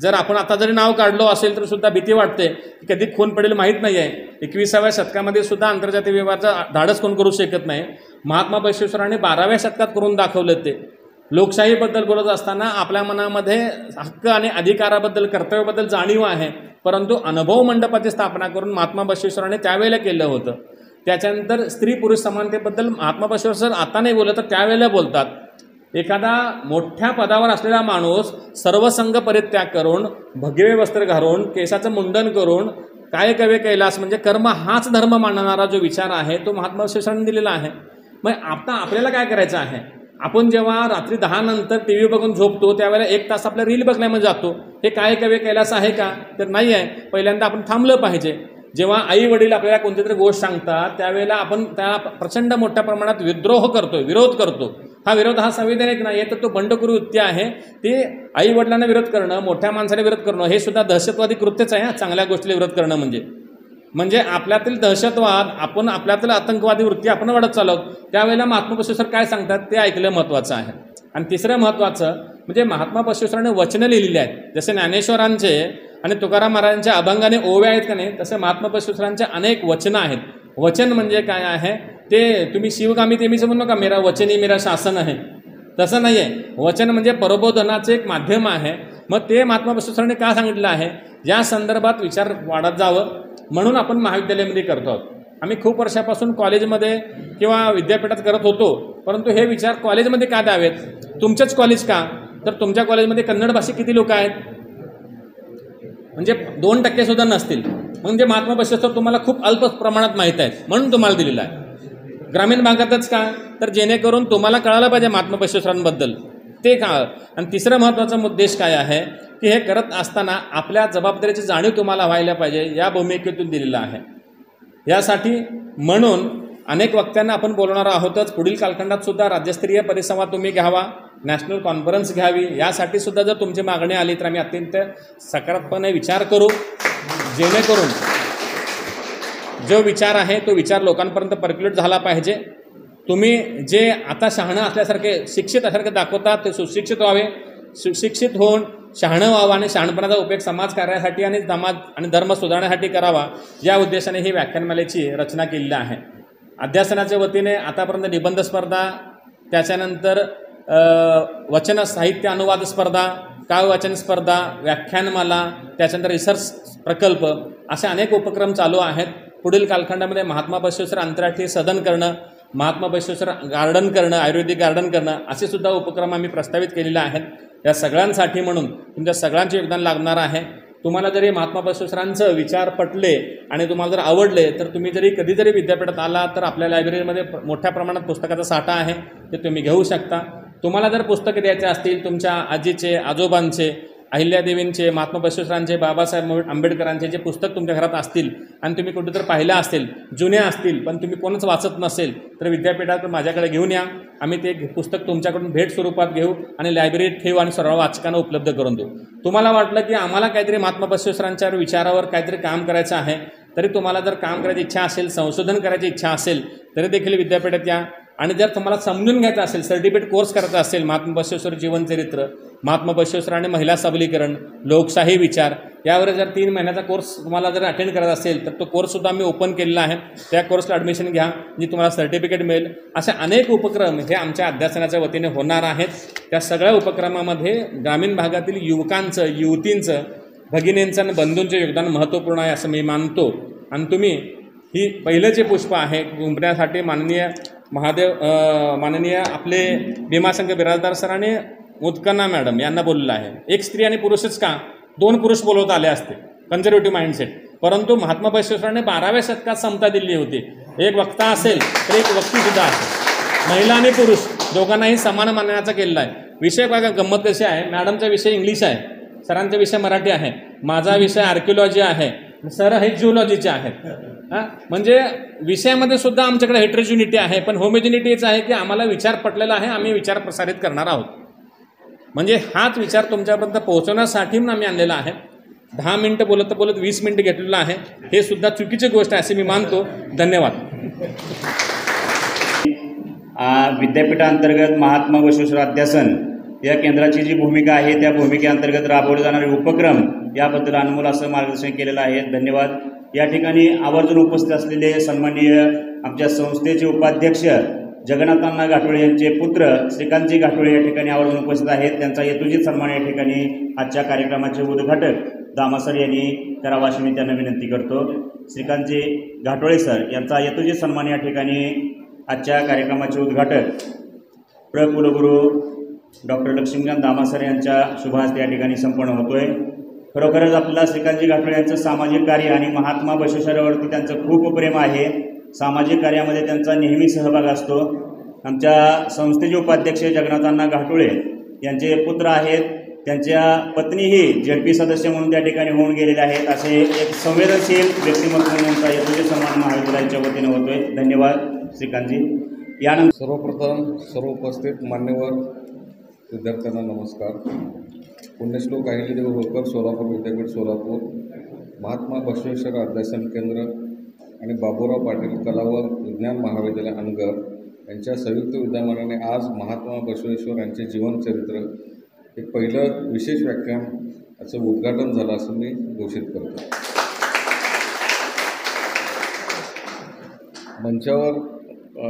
जर आपण आता जरी नाव काढलो असेल तर सुद्धा भीती वाटते की कधी खून पडेल माहीत नाही आहे. 21व्या शतकामध्ये सुद्धा आंतरजातीय विवाहाचा धाडस कोण करू शकत नाही. महात्मा बसवेश्वरांनी 12व्या शतकात करून दाखवलं. ते लोकशाहीबद्दल बोलत असताना आपल्या मनामध्ये हक्क आणि अधिकाराबद्दल, कर्तव्याबद्दल जाणीव आहे, परंतु अनुभव मंडपाची स्थापना करून महात्मा बसवेश्वरांनी त्यावेळेला केलं होतं. त्याच्यानंतर स्त्री पुरुष समानतेबद्दल महात्मा बसवेश्वर आता नाही बोलत तर त्यावेळेला बोलतात. एखादा मोठ्या पदावर असलेला माणूस सर्वसंग परित्याग करून, भगवे वस्त्र घालून, केसाचं मुंडन करून, काय कवे कैलास म्हणजे कर्म हाच धर्म मानणारा जो विचार आहे तो महात्मा बसवेश्वरांनी दिलेला आहे. मग आता आपल्याला काय करायचं आहे, आपण जेव्हा रात्री 10 नंतर TV बघून झोपतो त्यावेळेला 1 तास आपल्या रील बघण्यामध्ये जातो. हे काय कवे कैलास आहे का तर नाही आहे. पहिल्यांदा आपण थांबलं पाहिजे. जेव्हा आई वडील आपल्याला कोणती तरी गोष्ट सांगतात त्यावेळेला आपण त्याला प्रचंड मोठ्या प्रमाणात विद्रोह करतो, विरोध करतो. हा विरोध हा संविधानिक नाही आहे तर तो बंडखोरी वृत्ती आहे. ते आई वडिलांना विरोध करणं, मोठ्या माणसाला विरोध करणं हे सुद्धा दहशतवादी कृत्यच आहे. चांगल्या गोष्टीला विरोध करणं म्हणजे आपल्यातील दहशतवाद, आपण आपल्यातील आतंकवादी वृत्ती आपण वाढत चालवत. त्यावेळेला महात्मा बसवेश्वर काय सांगतात ते ऐकलं महत्त्वाचं आहे. आणि तिसरं महत्त्वाचं म्हणजे महात्मा बसवेश्वरांनी वचनं लिहिलेली आहेत. जसे ज्ञानेश्वरांचे आणि तुकाराम महाराजांच्या अभंगाने ओव्या आहेत का नाही, तसे महात्मा बसवेश्वरांचे अनेक वचनं आहेत. वचन म्हणजे काय आहे ते तुम्ही शिवगामी ते मी समजू नका, मेरा वचनी मेरा शासन आहे, तसं नाही आहे. वचन म्हणजे प्रबोधनाचे एक माध्यम आहे. मग ते महात्मा बसवेश्वरांनी का सांगितलं आहे, या संदर्भात विचार वाढत जावं म्हणून आपण महाविद्यालयामध्ये करतो आहोत. आम्ही खूप वर्षापासून कॉलेजमध्ये किंवा विद्यापीठात करत होतो, परंतु हे विचार कॉलेजमध्ये का द्यावेत, तुमचंच कॉलेज का, तर तुमच्या कॉलेजमध्ये कन्नड भाषिक किती लोक आहेत, म्हणजे 2% सुद्धा नसतील. म्हणजे महात्मा बसवेश्वर तुम्हाला खूप अल्प प्रमाणात माहीत आहेत म्हणून तुम्हाला दिलेलं आहे. ग्रामीण भागातच का तर जेणेकरून तुम्हाला कळायला पाहिजे महात्मा बसवेश्वरांबद्दल ते का. आणि तिसरा महत्त्वाचा उद्देश काय आहे की हे करत असताना आपल्या जबाबदारीची जाणीव तुम्हाला व्हायला पाहिजे, या भूमिकेतून दिलेलं आहे. यासाठी म्हणून अनेक वक्त्यांना आपण बोलणार आहोतच. पुढील कालखंडात सुद्धा राज्यस्तरीय परिसंवाद तुम्ही घ्यावा, नॅशनल कॉन्फरन्स घ्यावी. यासाठी सुद्धा जर तुमची मागणी आली तर आम्ही अत्यंत सकारात्मकपणे विचार करू, जेणेकरून जो विचार आहे तो विचार लोकांपर्यंत पर्क्युलेट झाला पाहिजे. तुम्ही जे आता शहाणं असल्यासारखे शिक्षित असल्यासारखे दाखवतात ते सुशिक्षित व्हावे, सुशिक्षित होऊन शहाणं व्हावं आणि शहाणपणाचा उपयोग समाज कार्यासाठी आणि समाज आणि धर्म सुधारण्यासाठी करावा, या उद्देशाने ही व्याख्यानमालेची रचना केलेली आहे. अध्यासनाच्या वतीने आतापर्यंत निबंध स्पर्धा, त्याच्यानंतर वचन साहित्य अनुवाद स्पर्धा, काव्यवाचन स्पर्धा, व्याख्यानमाला, त्याच्यानंतर रिसर्च प्रकल्प असे अनेक उपक्रम चालू आहेत. पुढील कालखंडामध्ये महात्मा बसवेश्वर आंतरराष्ट्रीय सदन करणं, महात्मा बसवेश्वर गार्डन करणं, आयुर्वेदिक गार्डन करणं असे सुद्धा उपक्रम आम्ही प्रस्तावित केलेले आहेत. या सगळ्यांसाठी म्हणून तुमच्या सगळ्यांचे योगदान लागणार आहे. तुम्हाला जरी महात्मा बसवेश्वरांचं विचार पटले आणि तुम्हाला जर आवडले तर तुम्ही जरी कधी जरी विद्यापीठात आला तर आपल्या लायब्ररीमध्ये मोठ्या प्रमाणात पुस्तकाचा साठा आहे, ते तुम्ही घेऊ शकता. तुम्हाला जर पुस्तकं द्यायचे असतील तुमच्या आजीचे, आजोबांचे, अहिल्यादेवींचे, महात्मा बसवेश्वरांचे, बाबासाहेब आंबेडकरांचे जे पुस्तक तुमच्या घरात असतील आणि तुम्ही कुठेतरी पाहिलं असतील, जुने असतील पण तुम्ही कोणच वाचत नसेल तर विद्यापीठात माझ्याकडे घेऊन या. आम्ही ते पुस्तक तुमच्याकडून भेट स्वरूपात घेऊ आणि लायब्ररीत ठेवू आणि सर्व वाचकांना उपलब्ध करून देऊ. तुम्हाला वाटलं की आम्हाला काहीतरी महात्मा बसवेश्वरांच्या विचारावर काहीतरी काम करायचं आहे, तरी तुम्हाला जर काम करायची इच्छा असेल, संशोधन करायची इच्छा असेल तरी देखील विद्यापीठात या. आणि जर तुम्हाला समजून घ्यायचं असेल, सर्टिफिकेट कोर्स करायचा असेल, महात्मा बसवेश्वर जीवनचरित्र, महात्मा बसवेश्वर आणि महिला सबलीकरण, लोकशाही विचार यावर जर 3 महिन्याचा कोर्स तुम्हाला जर अटेंड करायचा असेल तर तो कोर्ससुद्धा आम्ही ओपन केलेला आहे. त्या कोर्सला ॲडमिशन घ्या, म्हणजे तुम्हाला सर्टिफिकेट मिळेल. असे अनेक उपक्रम हे आमच्या अध्यासनाच्या वतीने होणार आहेत. त्या सगळ्या उपक्रमामध्ये ग्रामीण भागातील युवकांचं, युवतींचं, भगिनींचं आणि बंधूंचं योगदान महत्त्वपूर्ण आहे असं मी मानतो. आणि तुम्ही ही पहिलं जे पुष्प आहे गुंफण्यासाठी माननीय आपले भीमाशंकर बिराजदार सर आणि मुदकन्ना मॅडम यांना बोललेलं आहे. एक स्त्री आणि पुरुषच का, 2 पुरुष बोलवता आले असते, कन्झर्वेटिव्ह माइंडसेट. परंतु महात्मा बसवेश्वरांनी 12व्या शतकात समता दिली होती. एक वक्ता असेल तर एक वक्तीसुद्धा असेल, महिला आणि पुरुष दोघांनाही समान मानण्याचा केलेला आहे. विषय बघा गंमत कशी आहे, मॅडमचा विषय इंग्लिश आहे, सरांचा विषय मराठी आहे, माझा विषय आर्किओलॉजी आहे, सर हे जिओलॉजीचे आहेत. म्हणजे विषयामध्ये सुद्धा आमच्याकडे हेट्रोजिनिटी आहे, पण होमोजिनिटीच आहे की आम्हाला विचार पटलेला आहे, आम्ही विचार प्रसारित करणार आहोत. म्हणजे हाच विचार तुमच्यापर्यंत पोहोचवण्यासाठी म्हणून आम्ही आणलेला आहे. 10 मिनटं बोलत 20 मिनटं घेतलेलं आहे, हे सुद्धा चुकीची गोष्ट आहे असे मी मानतो. धन्यवाद. विद्यापीठांतर्गत महात्मा बसवेश्वर अध्यासन या केंद्राची जी भूमिका आहे त्या भूमिकेअंतर्गत राबवले जाणारे उपक्रम याबद्दल अनमोल असं मार्गदर्शन केलेलं आहे. धन्यवाद. या ठिकाणी आवर्जून उपस्थित असलेले सन्माननीय आमच्या संस्थेचे उपाध्यक्ष जगन्नाथांना घाटोळे यांचे पुत्र श्रीकांतजी घाटोळे या ठिकाणी आवर्जून उपस्थित आहेत. त्यांचा यथोचित सन्मान या ठिकाणी आजच्या कार्यक्रमाचे उद्घाटक दामासर यांनी करावा अशी मी त्यांना विनंती करतो. श्रीकांतजी घाटोळे सर यांचा यथोचित सन्मान या ठिकाणी आजच्या कार्यक्रमाचे उद्घाटक कुलगुरू डॉक्टर लक्ष्मीकांत दामासर यांच्या शुभहस्ते या ठिकाणी संपन्न होतोय. खरोखरच आपल्याला श्रीकांतजी घाटोळे यांचं सामाजिक कार्य आणि महात्मा बसवेश्वरावरती त्यांचं खूप प्रेम आहे. सामाजिक कार्यामध्ये त्यांचा नेहमी सहभाग असतो. आमच्या संस्थेचे उपाध्यक्ष जगन्नाथांना घाटोळे यांचे पुत्र आहेत, त्यांच्या पत्नीही ZP सदस्य म्हणून त्या ठिकाणी होऊन गेलेले आहेत. असे एक संवेदनशील व्यक्तिमत्व म्हणून त्यांचा यथोचित सन्मान महाविद्यालयाच्या वतीने होतोय. धन्यवाद श्रीकांतजी. यानंतर सर्वप्रथम सर्व उपस्थित मान्यवर विद्यार्थ्यांना नमस्कार. पुण्यश्लोक अहिल्यादेवी होळकर सोलापूर विद्यापीठ सोलापूर, महात्मा बसवेश्वर अध्यासन केंद्र आणि बाबूराव पाटील कला व विज्ञान महाविद्यालय अनगर यांच्या संयुक्त विद्यमानाने आज महात्मा बसवेश्वर यांचे जीवनचरित्र हे पहिलं विशेष व्याख्यान याचं उद्घाटन झालं असं मी घोषित करतो.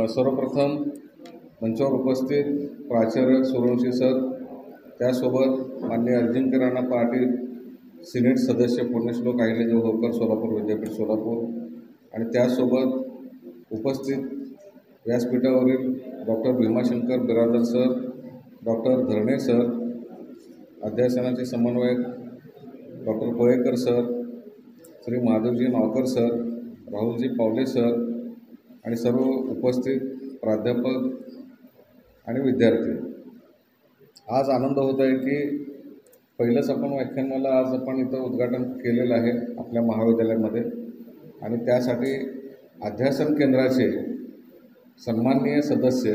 सर्वप्रथम मंचावर उपस्थित प्राचार्य सूर्यवंशी सर, त्यासोबत माननीय अजिंक्य राणा पाटील सिनेट सदस्य पुण्यश्लोक अहिल्यादेवी होळकर सोलापूर विद्यापीठ सोलापूर आणि त्यासोबत उपस्थित व्यासपीठावरील doctor Bhimashankar Birajdar sir, doctor Dharne sir, अध्यासनाचे समन्वयक doctor Kolekar sir, Shri Madhavji Navkar sir, Rahulji Pawale sir आणि सर्व उपस्थित प्राध्यापक आणि विद्यार्थी. आज आनंद होत आहे की पहिलंच आपण व्याख्यानमाला आज आपण इथं उद्घाटन केलेलं आहे आपल्या महाविद्यालयामध्ये आणि त्यासाठी अध्यासन केंद्राचे सन्माननीय सदस्य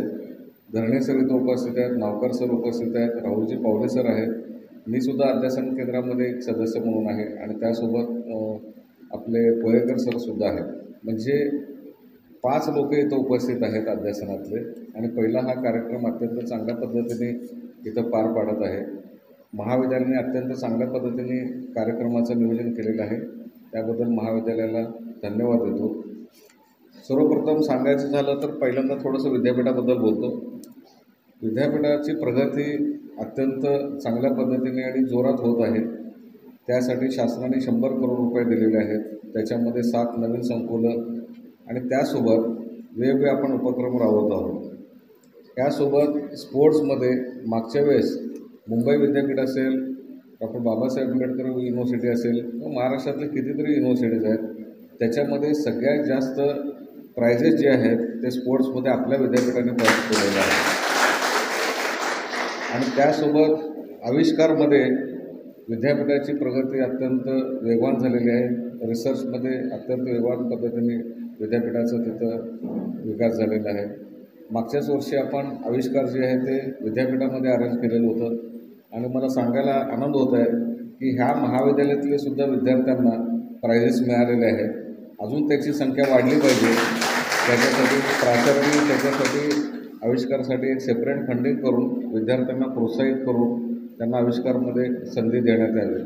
धरणे सर इथं उपस्थित आहेत, नावकर सर उपस्थित आहेत, राहुलजी पावले सर आहेत, मीसुद्धा अध्यासन केंद्रामध्ये एक सदस्य म्हणून आहे आणि त्यासोबत आपले कोळेकर सरसुद्धा आहेत. म्हणजे 5 लोक इथं उपस्थित आहेत अध्यासनातले आणि पहिला हा कार्यक्रम अत्यंत चांगल्या पद्धतीने इथं पार पाडत आहे. महाविद्यालयाने अत्यंत चांगल्या पद्धतीने कार्यक्रमाचं नियोजन केलेलं आहे. त्याबद्दल महाविद्यालयाला धन्यवाद देतो. सर्वप्रथम सांगायचं झालं तर पहिल्यांदा थोडंसं विद्यापीठाबद्दल बोलतो. विद्यापीठाची प्रगती अत्यंत चांगल्या पद्धतीने आणि जोरात होत आहे. त्यासाठी शासनाने 100 करोड रुपये दिलेले आहेत. त्याच्यामध्ये 7 नवीन संकुलं आणि त्यासोबत वेगवेगळे आपण उपक्रम राबवत आहोत. यासोबत स्पोर्ट्समध्ये मागच्या वेळेस मुंबई विद्यापीठ असेल, डॉक्टर बाबासाहेब आंबेडकर युनिव्हर्सिटी असेल किंवा महाराष्ट्रातले कितीतरी युनिव्हर्सिटीज आहेत, त्याच्यामध्ये सगळ्यात जास्त प्राइजेस जे आहेत ते स्पोर्ट्समध्ये आपल्या विद्यापीठाने प्राप्त केलेले आहेत. आणि त्यासोबत आविष्कारमध्ये विद्यापीठाची प्रगती अत्यंत वेगवान झालेली आहे. रिसर्चमध्ये अत्यंत वेगवान पद्धतीने विद्यापीठाचं तिथं विकास झालेला आहे. मागच्याच वर्षी आपण आविष्कार जे आहे ते विद्यापीठामध्ये अरेंज केलेलं होतं आणि मला सांगायला आनंद होत आहे की ह्या महाविद्यालयातले सुद्धा विद्यार्थ्यांना प्राइजेस मिळालेले आहेत. अजून त्याची संख्या वाढली पाहिजे. त्याच्यासाठी प्राचार्यांनी त्याच्यासाठी आविष्कारासाठी एक सेपरेट फंडिंग करून विद्यार्थ्यांना प्रोत्साहित करून त्यांना आविष्कारामध्ये संधी देण्यात यावी.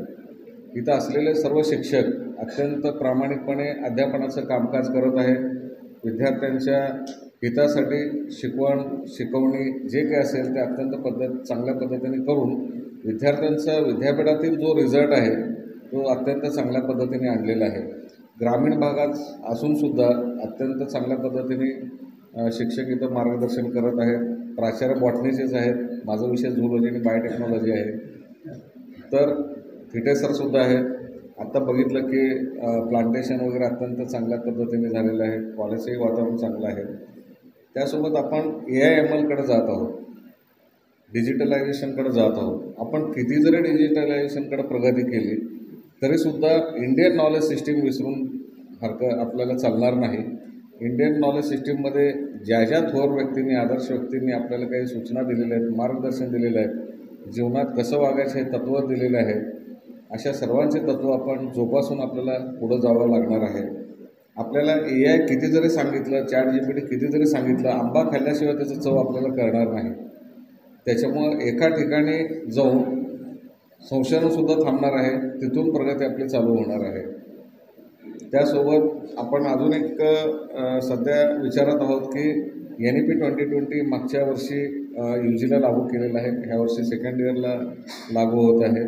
इथं असलेले सर्व शिक्षक अत्यंत प्रामाणिकपणे अध्यापनाचं कामकाज करत आहेत. विद्यार्थ्यांच्या हितासाठी शिकवणी जे काही असेल ते अत्यंत चांगल्या पद्धतीने करून विद्यार्थ्यांचा विद्यापीठातील जो रिझल्ट आहे तो अत्यंत चांगल्या पद्धतीने आणलेला आहे. ग्रामीण भागात असूनसुद्धा अत्यंत चांगल्या पद्धतीने शिक्षक इथं मार्गदर्शन करत आहेत. प्राचार्य बॉटनीचेच आहेत. माझा विषय झुलॉजी आणि बायोटेक्नॉलॉजी आहे. तर थिटे सरसुद्धा आहेत. आत्ता बघितलं की प्लांटेशन वगैरे अत्यंत चांगल्या पद्धतीने झालेलं आहे. कॉलेजचंही वातावरण चांगलं आहे. त्यासोबत आपण AIMLकडे जात आहोत, डिजिटलायझेशनकडे जात आहोत. आपण किती जरी डिजिटलायझेशनकडे प्रगती केली तरीसुद्धा इंडियन नॉलेज सिस्टीम विसरून आपल्याला चालणार नाही. इंडियन नॉलेज सिस्टीममध्ये ज्या थोर व्यक्तींनी, आदर्श व्यक्तींनी आपल्याला काही सूचना दिलेल्या आहेत, मार्गदर्शन दिलेलं आहे, जीवनात कसं वागायचं हे तत्त्व दिलेलं आहे, अशा सर्वांचे तत्त्व आपण जोपासून आपल्याला पुढं जावं लागणार आहे. आपल्याला AI किती जरी सांगितलं, ChatGPT किती जरी सांगितलं, आंबा खाल्ल्याशिवाय त्याचं चव आपल्याला कळणार नाही. त्याच्यामुळं एका ठिकाणी जाऊन संशोधनसुद्धा थांबणार आहे. तिथून प्रगती आपली चालू होणार आहे. त्यासोबत आपण अजून एक सध्या विचारत आहोत की NEP 2020 मागच्या वर्षी UGला लागू केलेलं आहे. ह्या वर्षी सेकंड इयरला लागू होत आहे.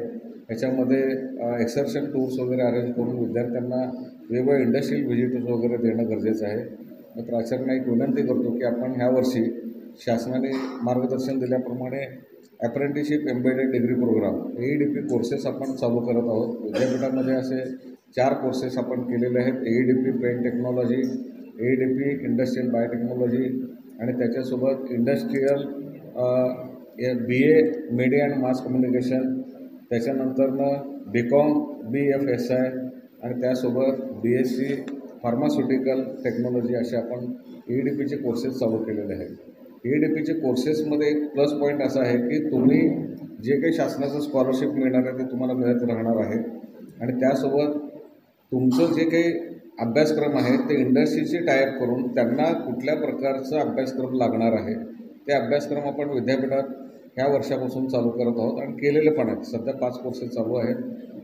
ह्याच्यामध्ये एक्सर्शन टूर्स वगैरे अरेंज करून विद्यार्थ्यांना वेगवेगळ्या इंडस्ट्रियल व्हिजिट्स वगैरे देणं गरजेचं आहे. मी प्राचार्यांना एक विनंती करतो की आपण ह्या वर्षी शासनाने मार्गदर्शन दिल्याप्रमाणे apprenticeship embedded degree program AEDP courses आपण चालू करत आहोत. विद्यापीठामध्ये असे 4 कोर्सेस आपण केलेले आहेत. AEDP pen technology, AEDP industrial biotechnology आणि त्याच्यासोबत industrial BA media and mass communication, त्याच्यानंतरनं BCom BFSI आणि त्यासोबत BSc फार्मास्युटिकल टेक्नॉलॉजी असे आपण AEDPचे कोर्सेस चालू केलेले आहेत. AEDPचे कोर्सेसमध्ये एक प्लस पॉईंट असा आहे की तुम्ही जे काही शासनाचं स्कॉलरशिप मिळणार आहे ते तुम्हाला मिळत राहणार आहे आणि त्यासोबत तुमचं जे काही अभ्यासक्रम आहे ते इंडस्ट्रीशी टायअप करून त्यांना कुठल्या प्रकारचा अभ्यासक्रम लागणार आहे ते अभ्यासक्रम आपण विद्यापीठात ह्या वर्षापासून चालू करत आहोत आणि केलेले पण आहेत. सध्या 5 कोर्सेस चालू आहेत.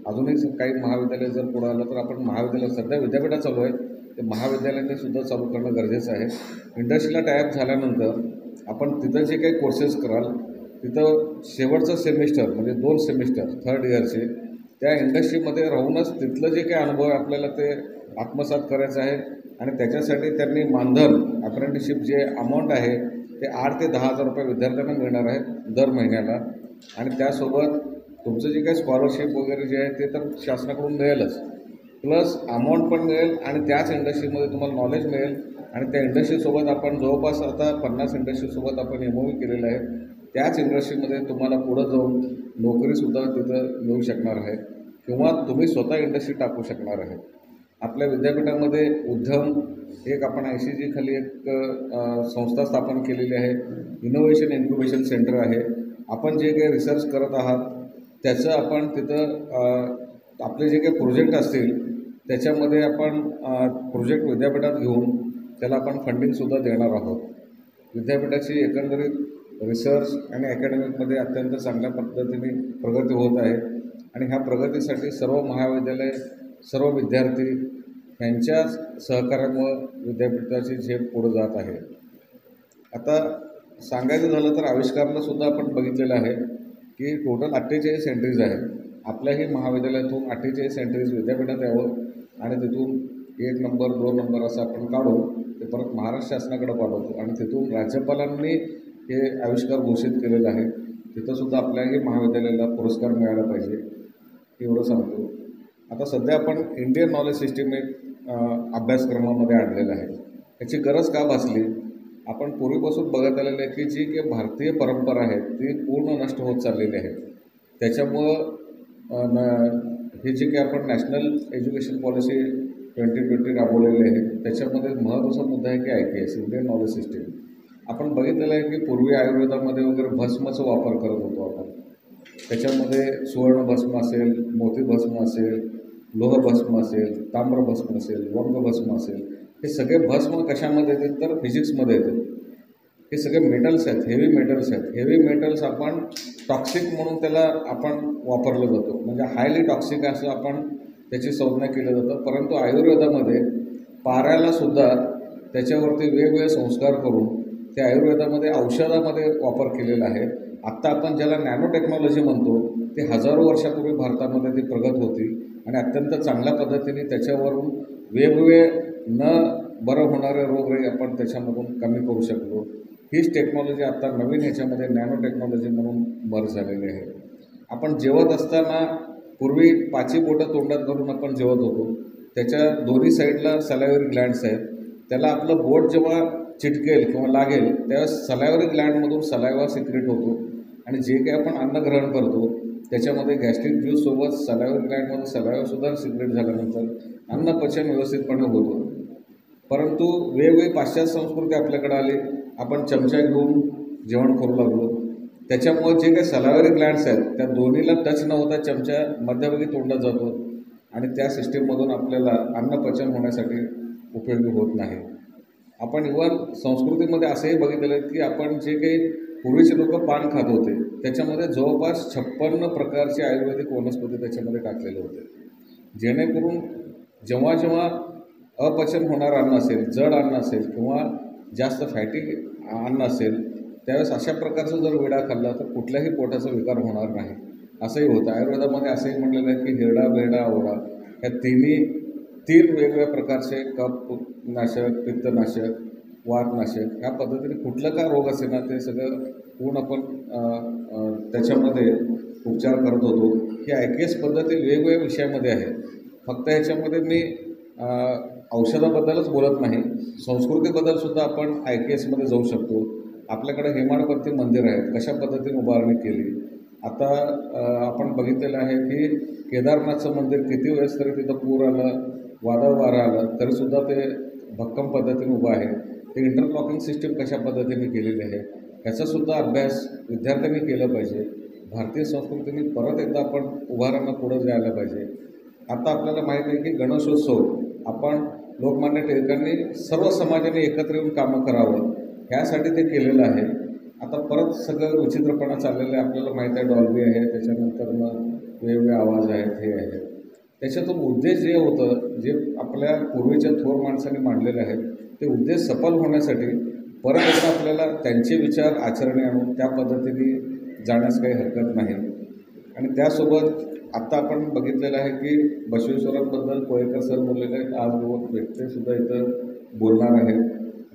अजूनही काही महाविद्यालय जर पुढं आलं तर आपण महाविद्यालय सध्या विद्यापीठात चालू आहेत ते महाविद्यालयाने सुद्धा चालू करणं गरजेचं आहे. इंडस्ट्रीला टायअप झाल्यानंतर आपण तिथं जे काही कोर्सेस कराल तिथं शेवटचं सेमिस्टर म्हणजे 2 सेमिस्टर थर्ड इयरचे त्या इंडस्ट्रीमध्ये राहूनच तिथलं जे काही अनुभव आहे आपल्याला ते आत्मसात करायचं आहे आणि त्याच्यासाठी त्यांनी मानधन अप्रेंटिसशिप जे अमाऊंट आहे ते 8 ते 10 हजार रुपये विद्यार्थ्यांना मिळणार आहे दर महिन्याला आणि त्यासोबत तुमचं जे काही स्कॉलरशिप वगैरे जे आहे ते तर शासनाकडून मिळेलच, प्लस अमाऊंट पण मिळेल आणि त्याच इंडस्ट्रीमध्ये तुम्हाला नॉलेज मिळेल आणि त्या इंडस्ट्रीसोबत आपण जवळपास आता 50 इंडस्ट्रीसोबत आपण MOU केलेलं आहे. त्याच इंडस्ट्रीमध्ये तुम्हाला पुढं जाऊन नोकरीसुद्धा तिथं मिळू शकणार आहे किंवा तुम्ही स्वतः इंडस्ट्री टाकू शकणार आहे. आपल्या विद्यापीठामध्ये उद्यम एक आपण ICG खाली एक संस्था स्थापन केलेली आहे. इनोव्हेशन इन्क्युबेशन सेंटर आहे. आपण जे काही रिसर्च करत आहात त्याचं आपण तिथं आपले जे काही प्रोजेक्ट असतील त्याच्यामध्ये आपण प्रोजेक्ट विद्यापीठात घेऊन त्याला आपण फंडिंगसुद्धा देणार आहोत. विद्यापीठाची एकंदरीत रिसर्च आणि अकॅडमिकमध्ये अत्यंत चांगल्या पद्धतीने प्रगती होत आहे आणि ह्या प्रगतीसाठी सर्व महाविद्यालय, सर्व विद्यार्थी यांच्या सहकार्यामुळं विद्यापीठाची झेप पुढे जात आहे. आता सांगायचं झालं तर आविष्कारलासुद्धा आपण बघितलेलं आहे की टोटल 48 एंट्रीज आहेत. आपल्याही महाविद्यालयातून 48 एंट्रीज विद्यापीठात यावं आणि तिथून 1 नंबर 2 नंबर असं आपण काढून ते परत महाराष्ट्र शासनाकडे पाठवतो आणि तिथून राज्यपालांनी हे आविष्कार घोषित केलेलं आहे. तिथंसुद्धा आपल्याही महाविद्यालयाला पुरस्कार मिळाला पाहिजे एवढं सांगतो. आता सध्या आपण इंडियन नॉलेज सिस्टीम एक अभ्यासक्रमामध्ये आणलेलं आहे. याची गरज का भासली? आपण पूर्वीपासून बघत आलेलं आहे की जी काही भारतीय परंपरा आहे ती पूर्ण नष्ट होत चाललेली आहे. त्याच्यामुळं हे जे काही आपण नॅशनल एज्युकेशन पॉलिसी 2020 राबवलेली आहे त्याच्यामध्ये महत्त्वाचा मुद्दा आहे की IKS इंडियन नॉलेज सिस्टीम. आपण बघितलेलं आहे की पूर्वी आयुर्वेदामध्ये वगैरे भस्माचा वापर करत होतो आपण. त्याच्यामध्ये सुवर्णभस्म असेल, मोतीभस्म असेल, लोहभस्म असेल, ताम्रभस्म असेल, वंगभस्म असेल, हे सगळे भस्म कशामध्ये येतात तर फिजिक्समध्ये येतात. हे सगळे मेटल्स आहेत, हेवी मेटल्स आहेत. हेवी मेटल्स आपण टॉक्सिक म्हणून त्याला आपण वापरलं जातो, म्हणजे हायली टॉक्सिक असं आपण त्याची संज्ञा केलं जातं. परंतु आयुर्वेदामध्ये पाऱ्यालासुद्धा त्याच्यावरती वेगवेगळे संस्कार करून ते आयुर्वेदामध्ये औषधामध्ये वापर केलेला आहे. आत्ता आपण ज्याला नॅनो टेक्नॉलॉजी म्हणतो ते हजारो वर्षापूर्वी भारतामध्ये ती प्रगत होती आणि अत्यंत चांगल्या पद्धतीने त्याच्यावरून वेगवेगळे न बरं होणारे रोग आपण त्याच्यामधून कमी करू शकलो. हीच टेक्नॉलॉजी आत्ता नवीन ह्याच्यामध्ये नॅनो टेक्नॉलॉजी म्हणून भर झालेली आहे. आपण जेवत असताना पूर्वी 5 बोटं तोंडात घालून आपण जेवत होतो. त्याच्या दोन्ही साईडला सलायवरी ग्लँड्स आहेत. त्याला आपलं बोट जेव्हा चिटकेल किंवा लागेल त्यावेळेस सलायवरी ग्लँडमधून सलायवा सिक्रेट होतो आणि जे काही आपण अन्न ग्रहण करतो त्याच्यामध्ये गॅस्ट्रिक ज्यूससोबत सलायवरी ग्लँडमध्ये सलायवासुद्धा सिक्रेट झाल्यानंतर अन्न पचन व्यवस्थितपणे होतं. परंतु वेगवेगळी पाश्चात्य संस्कृती आपल्याकडे आली. आपण चमचा घेऊन जेवण करू लागलो. त्याच्यामुळे जे काही सलायवरी ग्लँड्स आहेत त्या दोन्हीला टच न होता चमचा मध्यभागी तोंडात जातो आणि त्या सिस्टीममधून आपल्याला अन्न पचन होण्यासाठी उपयोगी होत नाही. आपण इव्हन संस्कृतीमध्ये असंही बघितलेलं आहे की आपण जे काही पूर्वीचे लोक पान खात होते त्याच्यामध्ये जवळपास 56 प्रकारचे आयुर्वेदिक वनस्पती त्याच्यामध्ये टाकलेले होते, जेणेकरून जेव्हा जेव्हा अपचन होणारं अन्न असेल, जड अन्न असेल किंवा जास्त फॅटी अन्न असेल त्यावेळेस अशा प्रकारचा जर विडा खाल्ला तर कुठल्याही पोटाचा विकार होणार नाही असंही होतं. आयुर्वेदामध्ये असंही म्हटलेलं आहे की हिरडा, बेरडा, आवडा ह्या 3 वेगवेगळ्या प्रकारचे कफनाशक, पित्तनाशक, वातनाशक ह्या पद्धतीने कुठलं का रोग असेल ना ते सगळं पूर्ण आपण त्याच्यामध्ये उपचार करत होतो. ही IKS पद्धती वेगवेगळ्या विषयामध्ये आहे. फक्त ह्याच्यामध्ये मी औषधाबद्दलच बोलत नाही, संस्कृतीबद्दलसुद्धा आपण IKSमध्ये जाऊ शकतो. आपल्याकडे हेमाडपंथी मंदिर आहेत, कशा पद्धतीने उभारणी केली. आता आपण बघितलेलं आहे की केदारनाथचं मंदिर किती वेळेस तरी तिथं पूर आलं, वादळ वारा आलं तरीसुद्धा ते भक्कम पद्धतीने उभं आहे. ते इंटरलॉकिंग सिस्टीम कशा पद्धतीने केलेली आहे ह्याचासुद्धा अभ्यास विद्यार्थ्यांनी केला पाहिजे. भारतीय संस्कृतीने परत एकदा आपण उभारांना पुढं जायला पाहिजे. आता आपल्याला माहीत आहे की गणेशोत्सव आपण लोकमान्य टिळकांनी सर्व समाजाने एकत्र येऊन कामं करावं ह्यासाठी ते केलेलं आहे. आता परत सगळं विचित्रपणा चाललेलं आहे. आपल्याला माहीत आहे डॉल्बी आहे, त्याच्यानंतर मग वेगवेगळे आवाज आहेत, हे आहेत. त्याच्यातून उद्देश जे होतं जे आपल्या पूर्वीच्या थोर माणसांनी मांडलेले आहेत ते उद्देश सफल होण्यासाठी परत एकदा आपल्याला त्यांचे विचार आचरणी आणून त्या पद्धतीने जाण्यास काही हरकत नाही. आणि त्यासोबत आत्ता आपण बघितलेलं आहे की बसवेश्वरांबद्दल कोळेकर सर बोललेले आहेत. आज 2 व्यक्तीसुद्धा इथं बोलणार आहेत.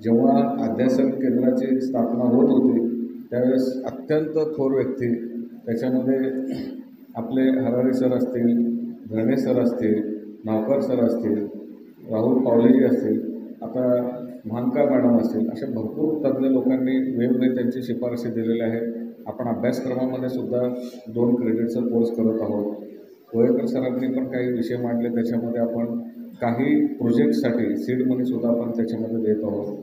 जेव्हा अध्यासन केंद्राची स्थापना होत होती त्यावेळेस अत्यंत थोर व्यक्ती त्याच्यामध्ये आपले हरारी सर असतील, धणे सर असतील, नावकर सर असतील, राहुल पावलेजी असतील, आता महानकर मॅडम असतील, अशा भरपूर तज्ज्ञ लोकांनी वेगवेगळे त्यांची शिफारशी दिलेल्या आहेत. आपण अभ्यासक्रमामध्ये सुद्धा 2 क्रेडिटचा कोर्स करत आहोत. कोळेकर सरांनी पण काही विषय मांडले, त्याच्यामध्ये आपण काही प्रोजेक्टसाठी सीड मनीसुद्धा आपण त्याच्यामध्ये देत आहोत.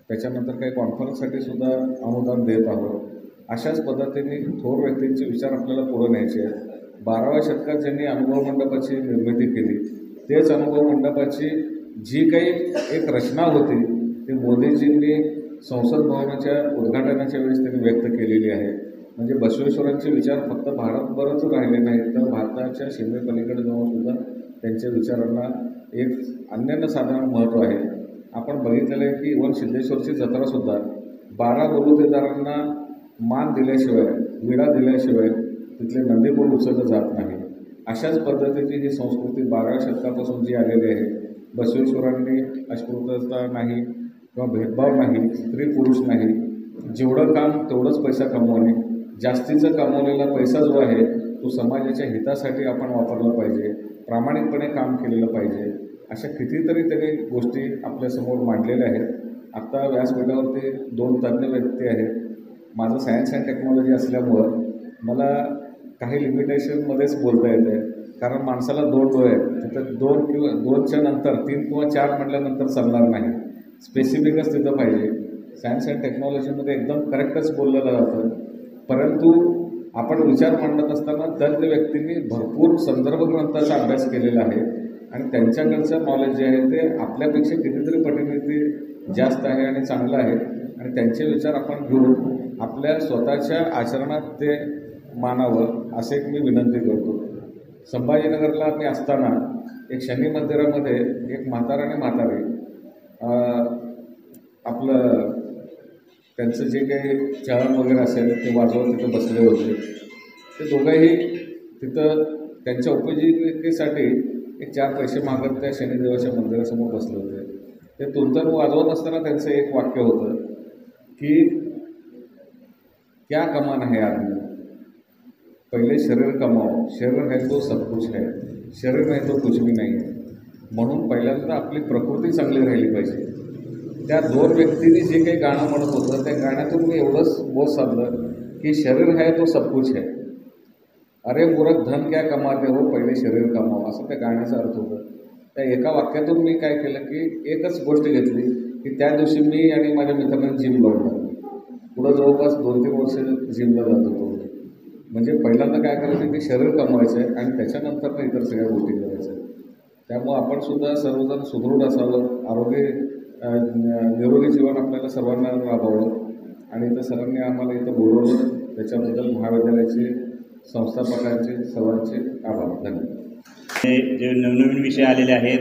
त्याच्यानंतर काही कॉन्फरन्ससाठी सुद्धा अनुदान देत आहोत. अशाच पद्धतीने थोर व्यक्तींचे विचार आपल्याला पुढे न्यायचे आहेत. 12व्या शतकात ज्यांनी अनुभव मंडपाची निर्मिती केली तेच अनुभव मंडपाची जी काही एक रचना होती ती मोदीजींनी संसद भवनाच्या उद्घाटनाच्या वेळेस त्यांनी व्यक्त केलेली आहे. म्हणजे बसवेश्वरांचे विचार फक्त भारतभरच राहिले नाहीत, तर भारताच्या सीमेपलीकडे जाऊन सुद्धा त्यांच्या विचारांना एक अनन्यसाधारण महत्त्व आहे. आपण बघितलेलं आहे की इव्हन सिद्धेश्वरची जत्रासुद्धा 12 बलुतेदारांना मान दिल्याशिवाय, विडा दिल्याशिवाय तिथले नंदीपूर उचललं जात नाही. अशाच पद्धतीची ही संस्कृती 12व्या शतकापासून जी आलेली आहे. बसवेश्वरांनी अस्पृश्यता नाही किंवा भेदभाव नाही, स्त्री पुरुष नाही, जेवढं काम तेवढंच पैसा कमवणे, जास्तीचं कमवलेला पैसा जो आहे तो समाजाच्या हितासाठी आपण वापरला पाहिजे, प्रामाणिकपणे काम केलेलं पाहिजे. अशा कितीतरी त्यांनी गोष्टी आपल्यासमोर मांडलेल्या आहेत. आत्ता व्यासपीठावरती 2 तज्ज्ञ व्यक्ती आहेत. माझं सायन्स अँड टेक्नॉलॉजी असल्यामुळं मला काही लिमिटेशनमध्येच बोलता येते, कारण माणसाला 2 डोळे आहेत. तिथं 2 किंवा 2च्या नंतर 3 किंवा 4 म्हटल्यानंतर चालणार नाही, स्पेसिफिकच तिथं पाहिजे. सायन्स अँड टेक्नॉलॉजीमध्ये एकदम करेक्टच बोललं जातं, परंतु आपण विचार मांडत असताना तज्ज्ञ व्यक्तींनी भरपूर संदर्भ ग्रंथाचा अभ्यास केलेला आहे आणि त्यांच्याकडचं नॉलेज जे आहे ते आपल्यापेक्षा कितीतरी पटीने ते जास्त आहे आणि चांगलं आहे. आणि त्यांचे विचार आपण घेऊन आपल्या स्वतःच्या आचरणात ते मानावं असे एक मी विनंती करतो. संभाजीनगरला मी असताना एक शनी मंदिरामध्ये एक म्हातारा आणि म्हातारी आपलं त्यांचं जे काही चलन वगैरे असेल ते वाजवत तिथं बसले होते. ते दोघंही तिथं त्यांच्या उपजीविकेसाठी एक 4 पैसे मागत त्या शनिदेवाच्या मंदिरासमोर बसले होते. ते तुंतर वाजवत असताना त्यांचं एक वाक्य होतं की क्या कमाना है आदमी, पहिले शरीर कमाओ, शरीर है तो सब कुछ है, शरीर नाही तो कुछ भी नाही आहे. म्हणून पहिल्यांदा आपली प्रकृती चांगली राहिली पाहिजे. त्या 2 व्यक्तींनी जे काही गाणं म्हणत होतं त्या गाण्यातून मी एवढंच बोध साधलं की शरीर है तो सब कुछ है, अरे मूर्ख धन क्या कमाते हो, पहिले शरीर कमाओ, असं त्या गाण्याचा अर्थ होतं. त्या एका वाक्यातून मी काय केलं की एकच गोष्ट घेतली की त्या दिवशी मी आणि माझ्या मित्रांनी जिम लावलं. पुढं जवळपास 2-3 वर्ष जिमला जात होतो. म्हणजे पहिल्यांदा काय करायचं की शरीर कमवायचं आहे आणि त्याच्यानंतर इतर सगळ्या गोष्टी करायच्या. त्यामुळं आपण सुद्धा सर्वजण सुदृढ असावं, आरोग्य निरोगी जीवन आपल्याला सर्वांना राबवावं. आणि इथं सरांनी आम्हाला इथं बोलवलं त्याच्याबद्दल महाविद्यालयाचे संस्थापकांचे सर्वांचे आभार. धन्यवाद. जे नवनवीन विषय आलेले आहेत,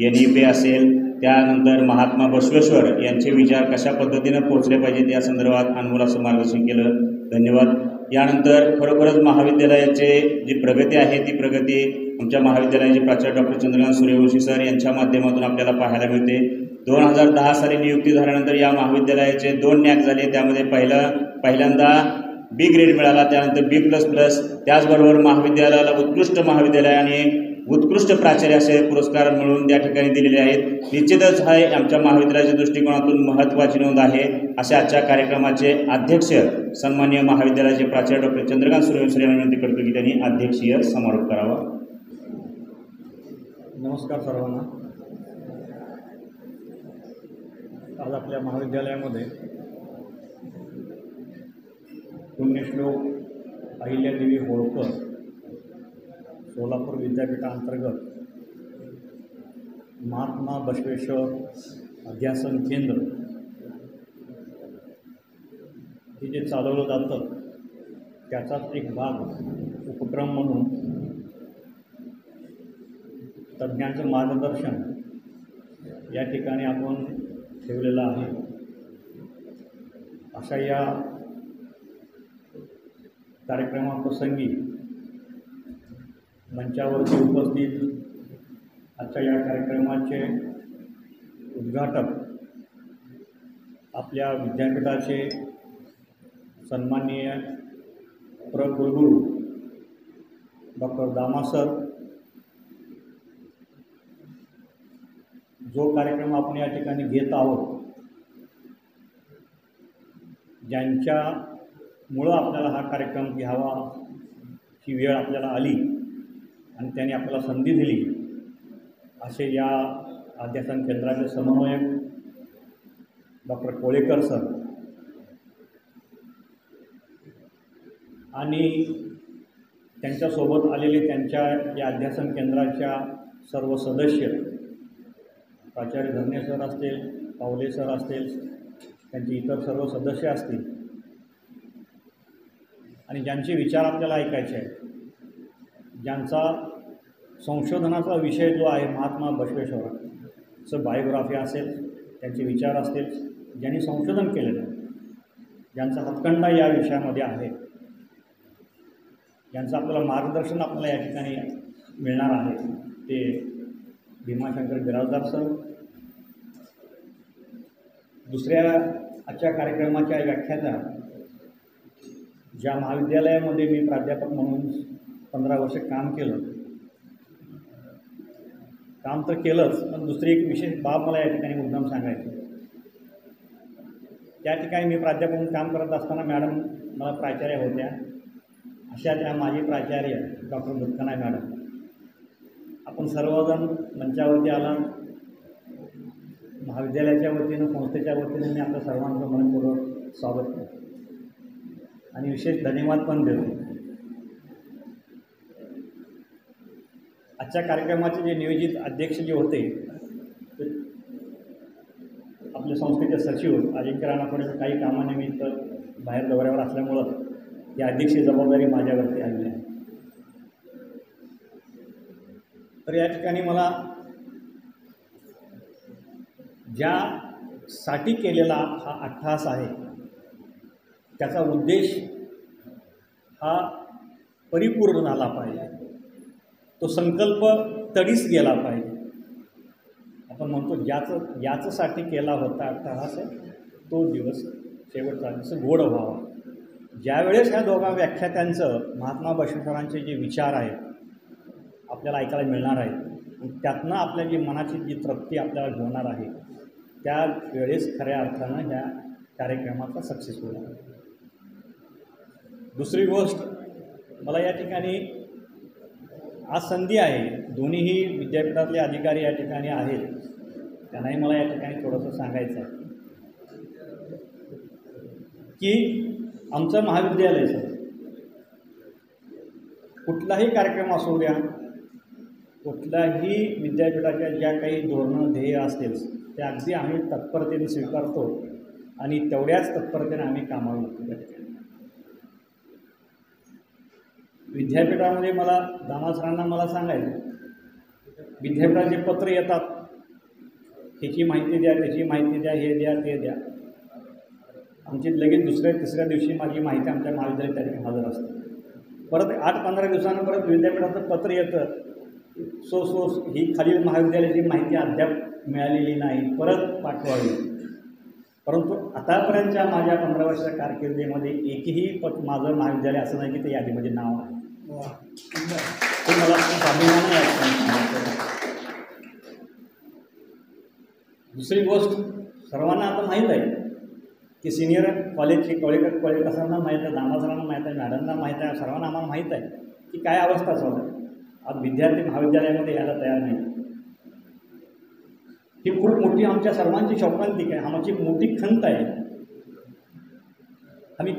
NEP असेल, त्यानंतर महात्मा बसवेश्वर यांचे विचार कशा पद्धतीनं पोचले पाहिजेत या संदर्भात अनमोल असं मार्गदर्शन केलं. धन्यवाद. यानंतर खरोखरच महाविद्यालयाचे जी प्रगती आहे ती प्रगती आमच्या महाविद्यालयाचे प्राचार्य डॉक्टर चंद्रकांत सूर्यवंशी सर यांच्या माध्यमातून आपल्याला पाहायला मिळते. 2010 साली नियुक्ती झाल्यानंतर या महाविद्यालयाचे 2 नॅक झाले. त्यामध्ये पहिल्यांदा B ग्रेड मिळाला, त्यानंतर B++. त्याचबरोबर महाविद्यालयाला उत्कृष्ट महाविद्यालय आणि उत्कृष्ट प्राचार्य असे पुरस्कार मिळवून त्या ठिकाणी दिलेले आहेत. निश्चितच हा आमच्या महाविद्यालयाच्या दृष्टिकोनातून महत्त्वाची नोंद आहे. अशा आजच्या कार्यक्रमाचे अध्यक्ष सन्माननीय महाविद्यालयाचे प्राचार्य डॉक्टर चंद्रकांत सूर्यवंशी यांना विनंती करतो की त्यांनी अध्यक्षीय समारोप करावा. नमस्कार सर्वांना. आज आपल्या महाविद्यालयामध्ये पुण्यश्लोक अहिल्यादेवी होळकर सोलापूर विद्यापीठांतर्गत महात्मा बसवेश्वर अध्यासन केंद्र हे जे चालवलं जातं त्याचाच एक भाग उपक्रम म्हणून तज्ज्ञांचं मार्गदर्शन या ठिकाणी आपण ठेवलेलं आहे. अशा या कार्यक्रमाप्रसंगी मंचावरती उपस्थित आजच्या या कार्यक्रमाचे उद्घाटक आपल्या विद्यापीठाचे सन्माननीय कुलगुरू डॉक्टर दामा सर, जो कार्यक्रम आपण या ठिकाणी घेत आहोत, ज्यांच्यामुळं आपल्याला हा कार्यक्रम घ्यावा ही वेळ आपल्याला आली आणि त्यांनी आपल्याला संधी दिली, असे या अध्यासन केंद्राचे समन्वयक डॉक्टर कोळेकर सर आणि त्यांच्यासोबत आलेले त्यांच्या या अध्यासन केंद्राच्या सर्व सदस्य, प्राचार्य धरणे सर असतील, पावले सर असतील, त्यांचे इतर सर्व सदस्य असतील आणि ज्यांचे विचार आपल्याला ऐकायचे आहेत, ज्यांचा संशोधनाचा विषय जो आहे महात्मा बसवेश्वरांचं बायोग्राफी असेल, त्यांचे विचार असतील, ज्यांनी संशोधन केलेलं आहे, ज्यांचा हातखंडा या विषयामध्ये आहे, ज्यांचं आपल्याला मार्गदर्शन आपल्याला या ठिकाणी मिळणार आहे, ते भीमाशंकर बिराजदार सर. दुसऱ्या आजच्या कार्यक्रमाच्या व्याख्याता, ज्या महाविद्यालयामध्ये मी प्राध्यापक म्हणून 15 वर्ष काम केलं, काम तर केलंच, पण दुसरी एक विशेष बाब मला या ठिकाणी मुद्दाम सांगायची. त्या ठिकाणी मी प्राध्यापक म्हणून काम करत असताना मॅडम मला प्राचार्य होत्या. अशा त्या माझी प्राचार्य डॉक्टर दुत्कनाय मॅडम. आपण सर्वजण मंचावरती आला, महाविद्यालयाच्या वतीनं, संस्थेच्या वतीनं मी आपल्या सर्वांचं मनपूर्वक स्वागत करतो आणि विशेष धन्यवाद पण देतो. आजच्या कार्यक्रमाचे जे नियोजित अध्यक्ष जे होते ते आपल्या संस्थेचे सचिव अजिंक्य राणापुढे काही कामानिमित्त बाहेर दौऱ्यावर असल्यामुळं ही अध्यक्षीय जबाबदारी माझ्यावरती आलेली आहे. तर या ठिकाणी मला ज्यासाठी केलेला हा अट्टहास आहे त्याचा उद्देश हा परिपूर्ण झाला पाहिजे, तो संकल्प तडीस गेला पाहिजे. आपण म्हणतो याच्यासाठी केला होता अट्टहास तो दिवस शेवटचा दिवस गोड व्हावा. ज्यावेळेस ह्या दोघा व्याख्यात्यांचं महात्मा बसवेश्वरांचे जे विचार आहेत आपल्याला ऐकायला मिळणार आहेत, त्यातनं आपल्या जी मनाची जी तृप्ती आपल्याला होणार आहे, त्यावेळेस खऱ्या अर्थानं ह्या कार्यक्रमाचा सक्सेस होणार. दुसरी गोष्ट, मला या ठिकाणी आज संधी आहे, दोन्हीही विद्यापीठातले अधिकारी या ठिकाणी आहेत, त्यांनाही मला या ठिकाणी थोडंसं सांगायचं आहे की आमचं महाविद्यालय कुठलाही कार्यक्रम असू द्या, कुठल्याही विद्यापीठाच्या ज्या काही धोरणं ध्येय असतील त्या अगदी आम्ही तत्परतेने स्वीकारतो आणि तेवढ्याच तत्परतेने आम्ही कामाला लागतो. त्या ठिकाणी विद्यापीठामध्ये मला दामा सरांना मला सांगायचं, विद्यापीठाचे पत्र येतात, ह्याची माहिती द्या, त्याची माहिती द्या, हे द्या, ते द्या. आमची लगेच दुसऱ्या तिसऱ्या दिवशी माझी माहिती आमच्या महाविद्यालयात त्या ठिकाणी हजर असते. परत 8-15 दिवसानं परत विद्यापीठाचं पत्र येतं, सो ही खालील महाविद्यालयाची माहिती अद्याप मिळालेली नाही, परत पाठवावी. परंतु आतापर्यंतच्या माझ्या 15 वर्षाच्या कारकिर्दीमध्ये एकही माझं महाविद्यालय असं नाही की ते यादीमध्ये नाव आहे. ते मला खूप अभिमान आहे. दुसरी गोष्ट, सर्वांना आता माहीत आहे की सिनियर कॉलेजची कॉलेज सरांना माहीत आहे, दामा सरांना माहीत आहे, मॅडमना माहीत आहे, सर्वांना आम्हाला माहीत आहे की काय अवस्था चालू आहे. आज विद्यार्थी महाविद्यालयामध्ये यायला तयार नाही. ही खूप मोठी आमच्या सर्वांची शौकांतिक आहे, आमची मोठी खंत आहे. आम्ही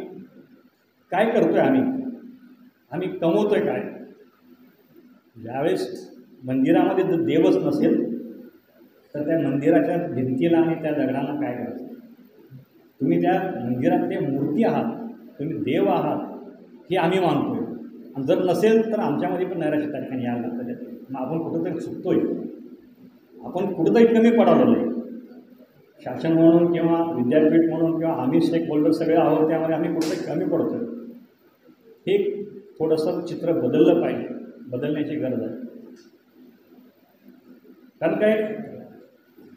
काय करतोय, आम्ही कमवतोय काय? ज्यावेळेस मंदिरामध्ये जर देवच नसेल तर त्या मंदिराच्या भिंतीला आणि त्या दगडांना काय करायचं? तुम्ही त्या मंदिरातले मूर्ती आहात, तुम्ही देव आहात, हे आम्ही मानतोय. आणि जर नसेल तर आमच्यामध्ये पण नैराश्य त्या ठिकाणी यायला लागतं. मग आपण कुठंतरी चुकतोय, आपण कुठंतरी कमी पडालो आहे. शासन म्हणून किंवा विद्यापीठ म्हणून किंवा आम्ही स्टेक होल्डर सगळे आहोत, त्यामुळे आम्ही कुठंतरी कमी पडतो आहे. हे थोडंसं चित्र बदललं पाहिजे, बदलण्याची गरज आहे. कारण काय,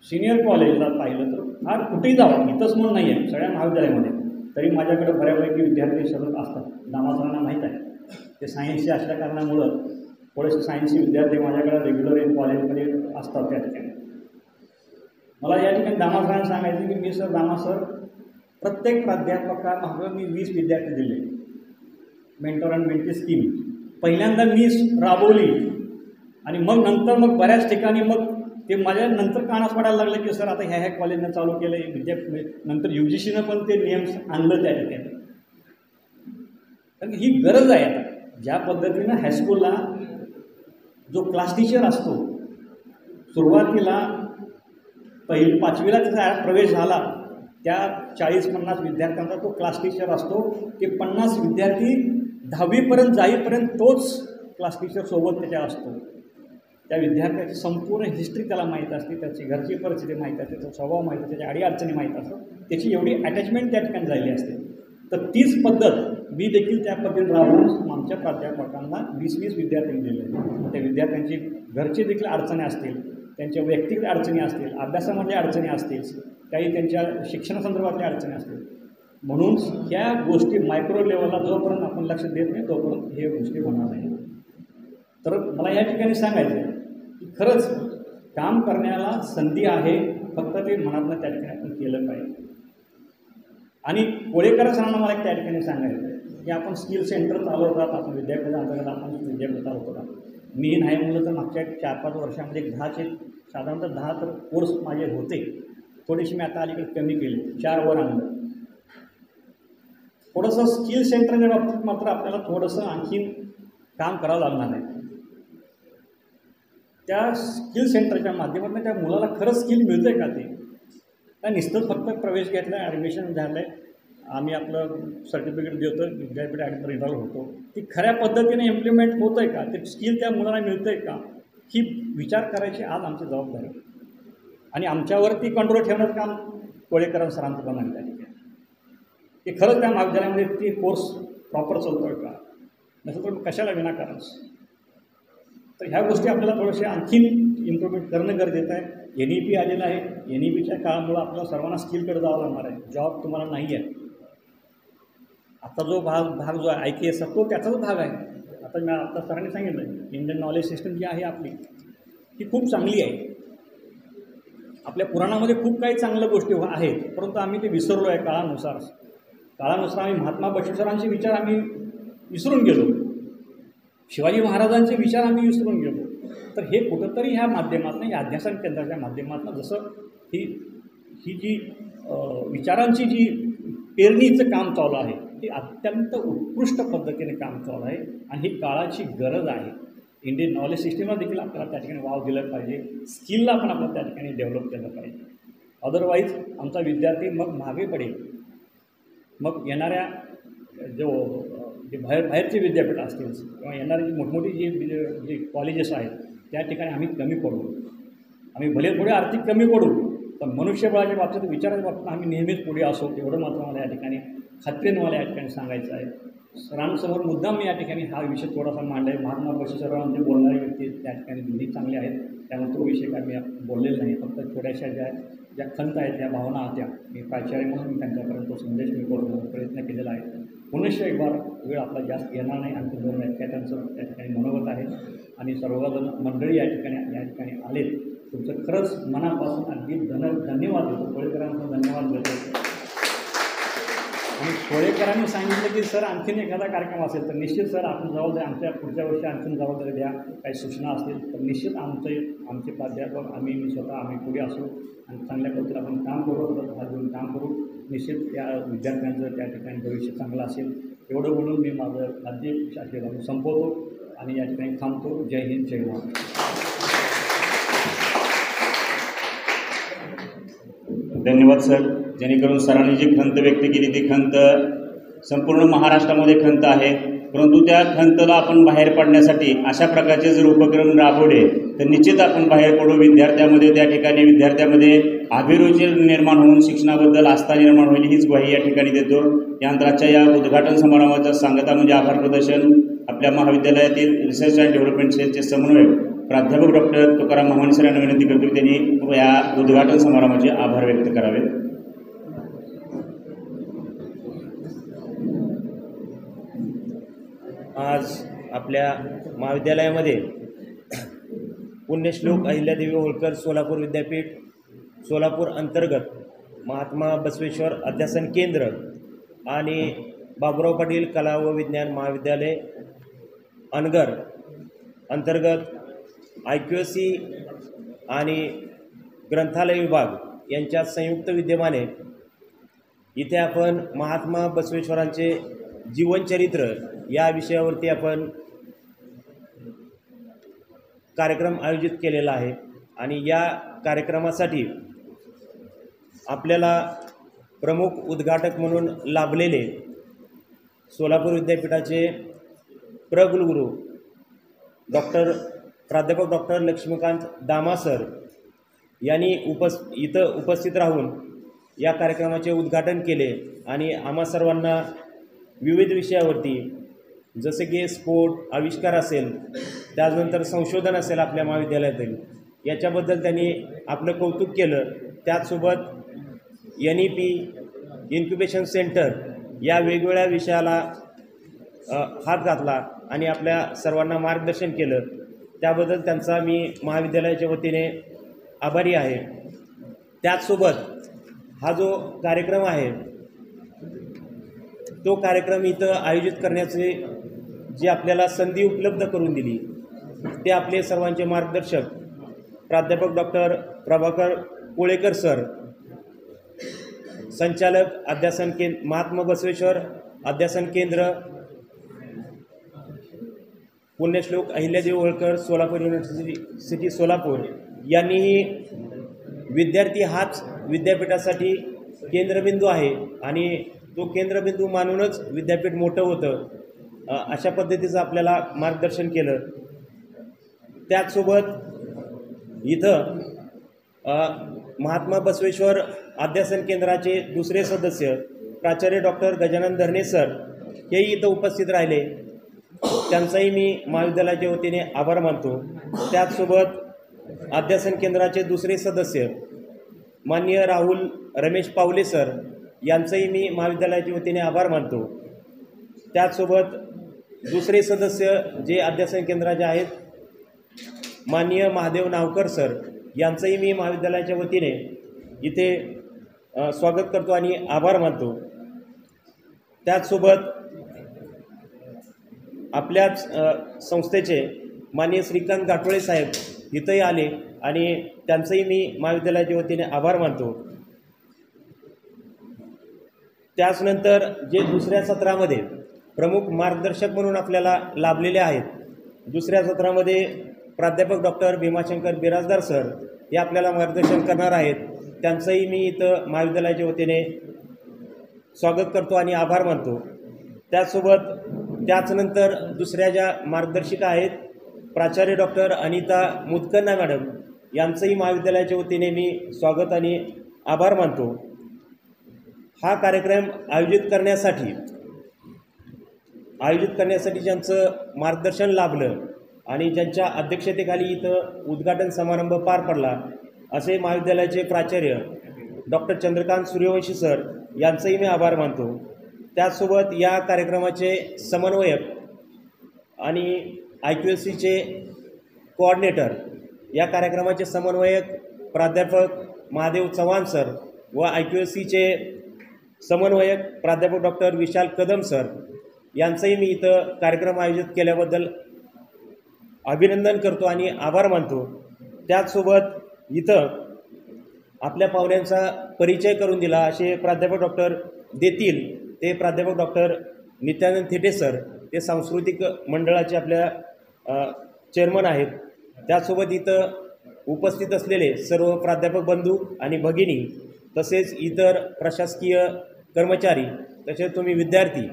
सिनियर कॉलेजला पाहिलं तर फार कुठेही जावं, इथंच म्हणून नाही आहे, सगळ्या महाविद्यालयामध्ये तरी माझ्याकडे बऱ्यापैकी विद्यार्थी सतत असतात. दामासरांना माहीत आहे, ते सायन्सचे असल्या कारणामुळं थोडेसे सायन्सचे विद्यार्थी माझ्याकडे रेग्युलर कॉलेजमध्ये असतात. त्या ठिकाणी मला या ठिकाणी दामासरांना सांगायचं की मी सर दामासर प्रत्येक प्राध्यापकामागं मी 20 विद्यार्थी दिले. मेंटॉर अँड मेंटी स्कीम पहिल्यांदा मी राबवली आणि मग बऱ्याच ठिकाणी मग ते माझ्या नंतर कानास पडायला लागलं की सर आता ह्या कॉलेजनं चालू केलं, विद्यापीठ नंतर UGCनं पण ते नियम आणलं त्या ठिकाणी. कारण ही गरज आहे. आता ज्या पद्धतीनं हायस्कूलला जो क्लास टीचर असतो सुरुवातीला पाचवीला त्याचा प्रवेश झाला, त्या 40-50 विद्यार्थ्यांचा तो क्लास टीचर असतो. ते 50 विद्यार्थी 10वीपर्यंत जाईपर्यंत तोच क्लास टीचरसोबत त्याच्या असतो. त्या विद्यार्थ्याची संपूर्ण हिस्ट्री त्याला माहीत असते, त्याची घरची परिस्थिती माहीत असते, त्याचा स्वभाव माहीत असते, त्याच्या अडीअडचणी माहीत असतात, त्याची एवढी अटॅचमेंट त्या ठिकाणी झालेली असते. तर तीच पद्धत मी देखील त्या पद्धतीने राहून आमच्या प्राध्यापकांना 20-20 विद्यार्थी दिले. त्या विद्यार्थ्यांची घरची देखील अडचणी असतील, त्यांच्या वैयक्तिक अडचणी असतील, अभ्यासामधल्या अडचणी असतील, काही त्यांच्या शिक्षणासंदर्भातल्या अडचणी असतील. म्हणून ह्या गोष्टी मायक्रो लेवलला जोपर्यंत आपण लक्ष देत नाही तोपर्यंत हे गोष्टी होणार नाही. तर मला या ठिकाणी सांगायचं आहे की खरंच काम करण्याला संधी आहे, फक्त ते मनातनं त्या ठिकाणी आपण केलं पाहिजे. आणि कोळेकर सरांना मला त्या ठिकाणी सांगायचं आहे की आपण स्किल सेंटर चालवतात, आपण विद्यापीठाच्या अंतर्गत आपण विद्यापीठ चालवतात. मी नाही म्हणलं तर मागच्या 4-5 वर्षामध्ये 10चे साधारणतः 10 तर कोर्स माझे होते. थोडीशी मी आता अलीकडे कमी केली, 4 वर आणलं. थोडंसं स्किल सेंटरच्या बाबतीत मात्र आपल्याला थोडंसं आणखीन काम करावं लागणार आहे. त्या स्किल सेंटरच्या माध्यमातून त्या मुलाला खरंच स्किल मिळतं आहे का, ते त्या नुसतंच फक्त प्रवेश घेतला, ॲडमिशन झालं आहे, आम्ही आपलं सर्टिफिकेट देतो, विद्यापीठ रिझॉल्व होतो, ती खऱ्या पद्धतीने इम्प्लिमेंट होतं आहे का, ते स्किल त्या मुलाला मिळतं आहे का, ही विचार करायची आज आमची जबाबदारी. आणि आमच्यावरती कंट्रोल ठेवण्याचं काम कोळेकर सरांचं पण आहे. की खरंच त्या महाविद्यालयामध्ये ती कोर्स प्रॉपर चालतो आहे का, नसेल तर कशाला विनाकारण. तर ह्या गोष्टी आपल्याला थोडेसे आणखीन इम्प्रूव्हमेंट करणं गरजेचं आहे. NEP आलेलं आहे, NEPच्या काळामुळं आपल्याला सर्वांना स्किलकडे जावं लागणार आहे. जॉब तुम्हाला नाही आहे. आता जो भाग जो आहे IKS तो त्याचाच भाग आहे. आता सरांनी सांगितलं इंडियन नॉलेज सिस्टम जी आहे आपली ती खूप चांगली आहे. आपल्या पुराणामध्ये खूप काही चांगल्या गोष्टी आहेत, परंतु आम्ही ते विसरलो आहे. काळानुसार आम्ही महात्मा बसवेश्वरांचे विचार आम्ही विसरून गेलो, शिवाजी महाराजांचे विचार आम्ही विसरून गेलो. तर हे कुठंतरी ह्या माध्यमातून, या अध्यासन केंद्राच्या माध्यमातून जसं ही जी विचारांची जी पेरणीचं काम चालू आहे ते अत्यंत उत्कृष्ट पद्धतीने काम चालू आहे आणि ही काळाची गरज आहे. इंडियन नॉलेज सिस्टमला देखील आपल्याला त्या ठिकाणी वाव दिला पाहिजे, स्किलला पण आपल्याला त्या ठिकाणी डेव्हलप केलं पाहिजे. अदरवाईज आमचा विद्यार्थी मग मागे पडेल. मग येणाऱ्या जे बाहेरचे विद्यापीठ असतील किंवा येणारी मोठमोठी जी कॉलेजेस आहेत त्या ठिकाणी आम्ही कमी पडू. आम्ही भले थोडे आर्थिक कमी पडू, पण मनुष्यबळाच्या बाबतीत, विचाराच्या बाबतीत आम्ही नेहमीच पुढे असो, एवढं मात्र मला या ठिकाणी खात्रीने मला या ठिकाणी सांगायचं आहे. सरांसमोर मुद्दाम मी या ठिकाणी हा विषय थोडासा मांडला आहे. महात्मा बसवेश्वरांचे बोलणारे व्यक्ती त्या ठिकाणी दोन्ही चांगले आहेत, त्यामुळे तो विषय काय मी बोललेला नाही. फक्त थोड्याशा ज्या खंत आहेत, त्या भावना होत्या, मी प्राचार्य म्हणून मी त्यांच्यापर्यंत तो संदेश मी पोहोचवण्याचा प्रयत्न केलेला आहे. पुनश्च एक बार वेळ आपला जास्त येणार नाही. आणखी 2 व्याख्यात्यांचं त्या ठिकाणी मनोगत आहे आणि सर्वजण मंडळी या ठिकाणी आलेत. तुमचं खरंच मनापासून अगदी धन्यवाद देतो. कोळेकरांचा धन्यवाद देतो. आणि कोळेकरांनी सांगितलं की सर आणखीन एखादा कार्यक्रम असेल तर निश्चित सर आपण जबाबदारी, आमच्या पुढच्या वर्षी आणखीन जबाबदारी द्या. काही सूचना असतील तर निश्चित आमचे प्राध्यापक, मी स्वतः आम्ही पुढे असू आणि चांगल्या पद्धतीने आपण काम करू, हात घेऊन काम करू. निश्चित त्या विद्यार्थ्यांचं त्या ठिकाणी भविष्य चांगलं असेल. एवढं बोलून मी माझं अध्यक्ष आशीर्वाद संपवतो आणि या ठिकाणी थांबतो. जय हिंद, जय महाराष्ट्र. धन्यवाद सर. जेणेकरून सरांनी जी खंत व्यक्त केली ती खंत संपूर्ण महाराष्ट्रामध्ये खंत आहे, परंतु त्या खंतला आपण बाहेर पडण्यासाठी अशा प्रकारचे जर उपक्रम राबवले तर निश्चित आपण बाहेर पडू. विद्यार्थ्यामध्ये अभिरुची निर्माण होऊन शिक्षणाबद्दल आस्था निर्माण होईल हीच ग्वाही या ठिकाणी देतो. यानंतरच्या या उद्घाटन समारंभाचा सांगता म्हणजे आभार प्रदर्शन आपल्या महाविद्यालयातील रिसर्च अँड डेव्हलपमेंट सेलचे समन्वयक प्राध्यापक डॉक्टर तुकाराम मामानी सर यांना विनंती करतो की त्यांनी या उद्घाटन समारंभाचे आभार व्यक्त करावेत. आज आपल्या महाविद्यालयामध्ये पुण्यश्लोक अहिल्यादेवी होळकर सोलापूर विद्यापीठ, सोलापूर अंतर्गत महात्मा बसवेश्वर अध्यासन केंद्र आणि बाबुराव पाटील कला व विज्ञान महाविद्यालय अनगर अंतर्गत IQSC आणि ग्रंथालय विभाग यांच्या संयुक्त विद्यमाने इथे आपण महात्मा बसवेश्वरांचे जीवनचरित्र या विषयावरती आपण कार्यक्रम आयोजित केलेला आहे. आणि या कार्यक्रमासाठी आपल्याला प्रमुख उद्घाटक म्हणून लाभलेले सोलापूर विद्यापीठाचे प्रकुलगुरू प्राध्यापक डॉक्टर लक्ष्मीकांत दामा सर यांनी इथं उपस्थित राहून या कार्यक्रमाचे उद्घाटन केले आणि आम्हा सर्वांना विविध विषयावरती जसे की स्फोट आविष्कार असेल, त्यानंतर संशोधन असेल आपल्या महाविद्यालयातील, याच्याबद्दल त्यांनी आपलं कौतुक केलं. त्याचसोबत NEP इन्क्युबेशन सेंटर या वेगवेगळ्या विषयाला हात घातला आणि आपल्या सर्वांना मार्गदर्शन केलं. त्याबद्दल त्यांचा मी महाविद्यालयाच्या वतीने आभारी आहे. त्याचसोबत हा जो कार्यक्रम आहे तो कार्यक्रम इथं आयोजित करण्याचे जी आपल्याला संधी उपलब्ध करून दिली ते आपले सर्वांचे मार्गदर्शक प्राध्यापक डॉक्टर प्रभाकर कोळेकर सर, संचालक अध्यासन केंद्र महात्मा बसवेश्वर अध्यासन केंद्र, पुण्यश्लोक अहिल्यादेवी होळकर सोलापूर युनिव्हर्सिटी सोलापूर यांनीही विद्यार्थी हाच विद्यापीठासाठी केंद्रबिंदू आहे आणि तो केंद्रबिंदू मानूनच विद्यापीठ मोठं होतं, अशा पद्धतीचं आपल्याला मार्गदर्शन केलं. त्याचसोबत इथं महात्मा बसवेश्वर अध्यासन केंद्राचे दुसरे सदस्य प्राचार्य डॉक्टर गजानन धरणे सर हेही इथं उपस्थित राहिले. त्यांचाही मी महाविद्यालयाच्या वतीने आभार मानतो. त्याचसोबत अध्यासन केंद्राचे दुसरे सदस्य माननीय राहुल रमेश पावले सर यांचंही मी महाविद्यालयाच्या वतीने आभार मानतो. त्याचसोबत दुसरे सदस्य जे अध्यासन केंद्राचे आहेत माननीय महादेव नावकर सर यांचंही मी महाविद्यालयाच्या वतीने इथे स्वागत करतो आणि आभार मानतो. त्याचसोबत आपल्याच संस्थेचे माननीय श्रीकांत गाठोळे साहेब इथंही आले आणि त्यांचंही मी महाविद्यालयाच्या वतीने आभार मानतो. त्याचनंतर जे दुसऱ्या सत्रामध्ये प्रमुख मार्गदर्शक म्हणून आपल्याला लाभलेले आहेत, दुसऱ्या सत्रामध्ये प्राध्यापक डॉक्टर भीमाशंकर बिराजदार सर हे आपल्याला मार्गदर्शन करणार आहेत. त्यांचंही मी इथं महाविद्यालयाच्या वतीने स्वागत करतो आणि आभार मानतो. त्याचनंतर दुसऱ्या ज्या मार्गदर्शिका आहेत प्राचार्य डॉक्टर अनिता मुदकन्ना मॅडम यांचंही महाविद्यालयाच्या वतीने मी स्वागत आणि आभार मानतो. हा कार्यक्रम आयोजित करण्यासाठी ज्यांचं मार्गदर्शन लाभलं आणि ज्यांच्या अध्यक्षतेखाली इथं उद्घाटन समारंभ पार पडला असे महाविद्यालयाचे प्राचार्य डॉक्टर चंद्रकांत सूर्यवंशी सर यांचंही मी आभार मानतो. त्याचसोबत या कार्यक्रमाचे समन्वयक आणि IQACचे कोऑर्डिनेटर, या कार्यक्रमाचे समन्वयक प्राध्यापक महादेव चव्हाण सर व IQACचे समन्वयक प्राध्यापक डॉक्टर विशाल कदम सर यांचंही मी इथं कार्यक्रम आयोजित केल्याबद्दल अभिनंदन करतो आणि आभार मानतो. त्याचसोबत इथं आपल्या पाहुण्यांचा परिचय करून दिला असे प्राध्यापक डॉक्टर देतील ते प्राध्यापक डॉक्टर नित्यानंद थेटे सर, ते सांस्कृतिक मंडळाचे आपल्या चेअरमन आहेत. त्याचसोबत इथं उपस्थित असलेले सर्व प्राध्यापक बंधू आणि भगिनी तसेच इतर प्रशासकीय कर्मचारी तसेच तुम्ही विद्यार्थी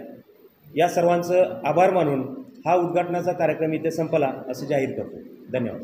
या सर्वांचं आभार मानून हा उद्घाटनाचा कार्यक्रम इथे संपला असं जाहीर करतो. धन्यवाद.